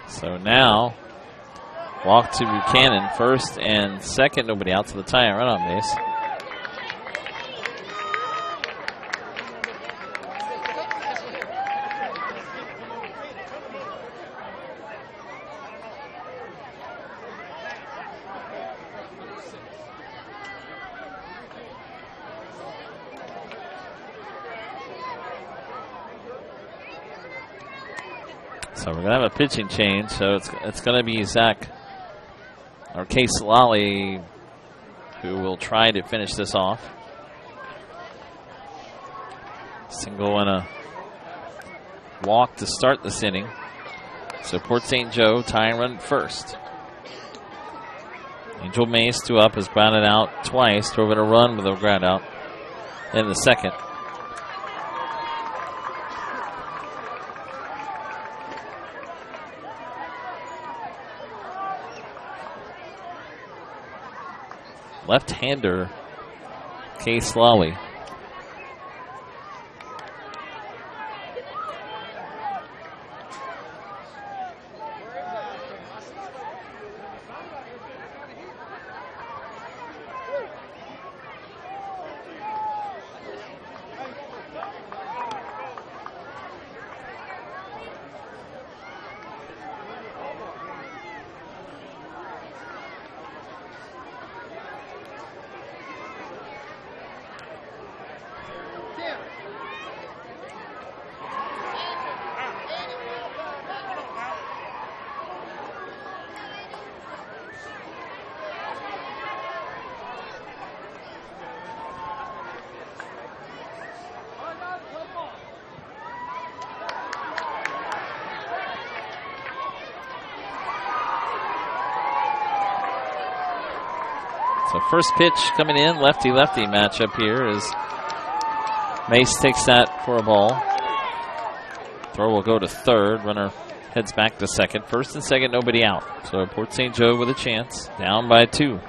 So now, walk to Buchanan, first and second. Nobody out to the tie and run on base. So we're going to have a pitching change. So it's going to be Zach, or Case Lally, who will try to finish this off. Single and a walk to start this inning. So Port St. Joe tying run first. Angel Mace, 2 up, has grounded out twice. Drove in a run with a ground out in the second. Left-hander, Case Lally. So first pitch coming in, lefty-lefty matchup here as Mace takes that for a ball. Throw will go to third. Runner heads back to second. First and second, nobody out. So Port St. Joe with a chance. Down by 2.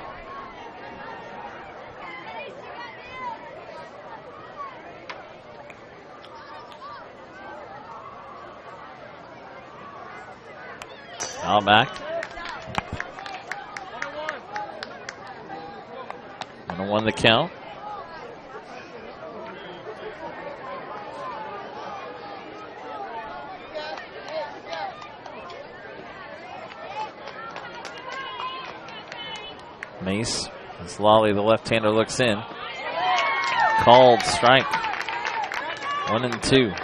Foul back. 1-1 the count. Mace, as Lolly, the left-hander, looks in. Called strike. 1-2.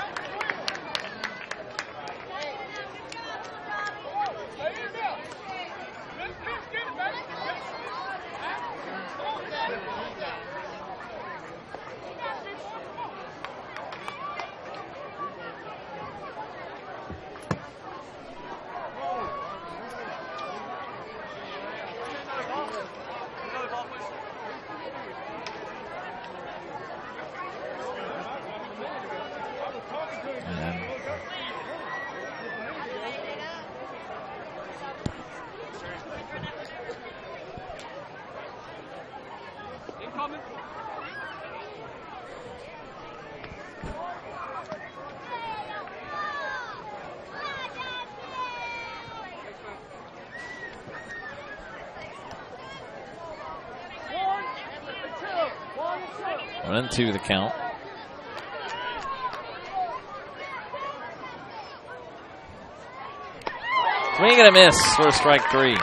One and two the count. Swing and a miss for strike 3.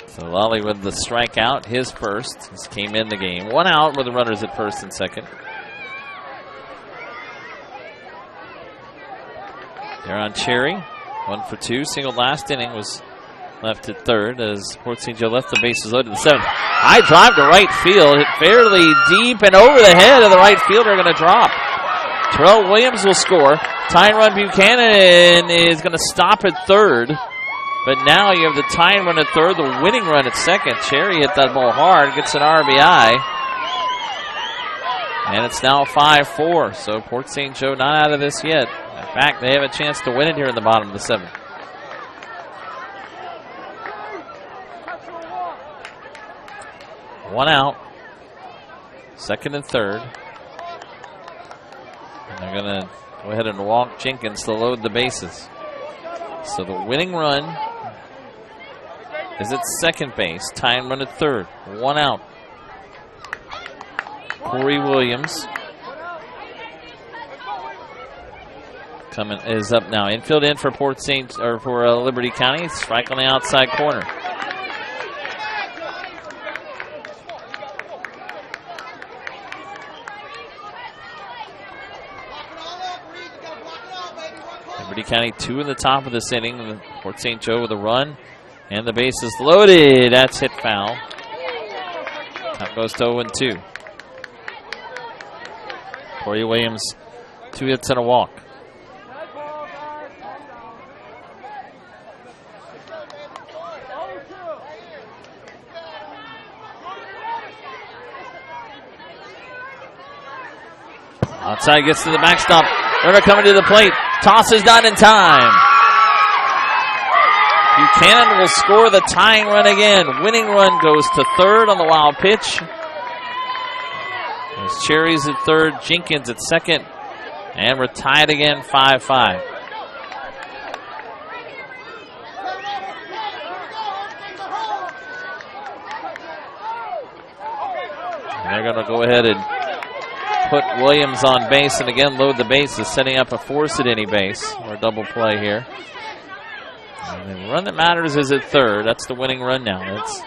So Lolly with the strikeout, his first. This came in the game. 1 out with the runners at first and second. They're on Cherry. 1 for 2. Single last inning, was left at third as Port St. Joe left the bases loaded to the 7th. High drive to right field. Hit fairly deep and over the head of the right fielder. Going to drop. Terrell Williams will score. Tying run Buchanan is going to stop at third. But now you have the tying run at third, the winning run at second. Cherry hit that ball hard, gets an RBI. And it's now 5-4. So Port St. Joe not out of this yet. In fact, they have a chance to win it here in the bottom of the 7th. One out. Second and third. And they're going to go ahead and walk Jenkins to load the bases. So the winning run is at second base. Tying run at third. 1 out. Corey Williams is up now. Infield in for Liberty County. Strike on the outside corner. Liberty County 2 in the top of this inning. Port St. Joe with a run. And the bases loaded. That's hit foul. That goes to 0-2. Corey Williams, 2 hits and a walk. Outside gets to the backstop. Runner coming to the plate. Toss is not in time. Buchanan will score the tying run again. Winning run goes to third on the wild pitch. There's Cherry's at third, Jenkins at second, and we're tied again, 5-5. They're going to go ahead and put Williams on base and again load the bases, setting up a force at any base or a double play here. And the run that matters is at third. That's the winning run now. That's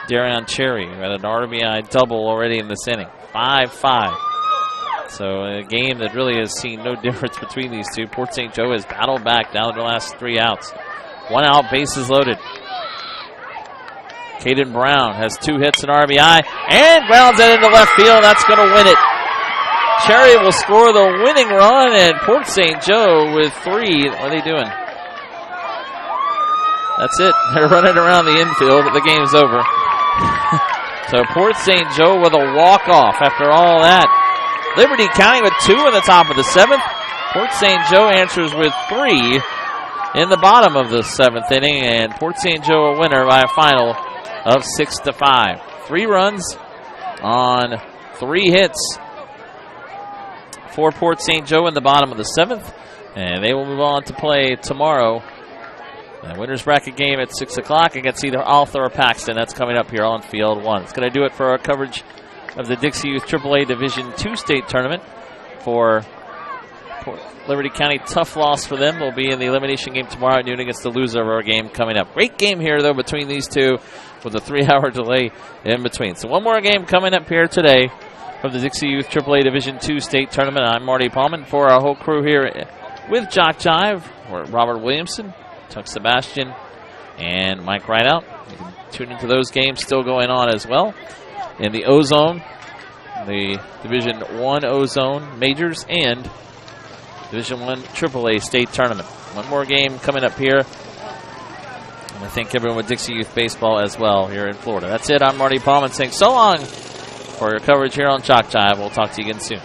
Darion Cherry, who had an RBI double already in this inning. 5-5. So a game that really has seen no difference between these two. Port St. Joe has battled back down to the last 3 outs. 1 out, bases loaded. Caden Brown has 2 hits and RBI and grounds it into left field. That's going to win it. Cherry will score the winning run, and Port St. Joe with 3. What are they doing? That's it. They're running around the infield, but the game's over. So Port St. Joe with a walk-off after all that. Liberty County with 2 in the top of the 7th. Port St. Joe answers with 3 in the bottom of the 7th inning, and Port St. Joe a winner by a final of 6-5. 3 runs on 3 hits for Port St. Joe in the bottom of the 7th, and they will move on to play tomorrow. The winner's bracket game at 6 o'clock against either Arthur or Paxton. That's coming up here on Field 1. It's going to do it for our coverage of the Dixie Youth AAA Division II state tournament for Liberty County. Tough loss for them. They'll be in the elimination game tomorrow at noon against the loser of our game coming up. Great game here, though, between these two with a 3-hour delay in between. So one more game coming up here today from the Dixie Youth AAA Division II state tournament. I'm Marty Palman for our whole crew here with Jock Jive. We're Robert Williamson, Tuck Sebastian, and Mike Rideout. You can tune into those games still going on as well. In the O-Zone, the Division I O-Zone Majors and Division I AAA State Tournament. One more game coming up here. And I thank everyone with Dixie Youth Baseball as well here in Florida. That's it. I'm Marty Palman saying so long for your coverage here on Jock Jive. We'll talk to you again soon.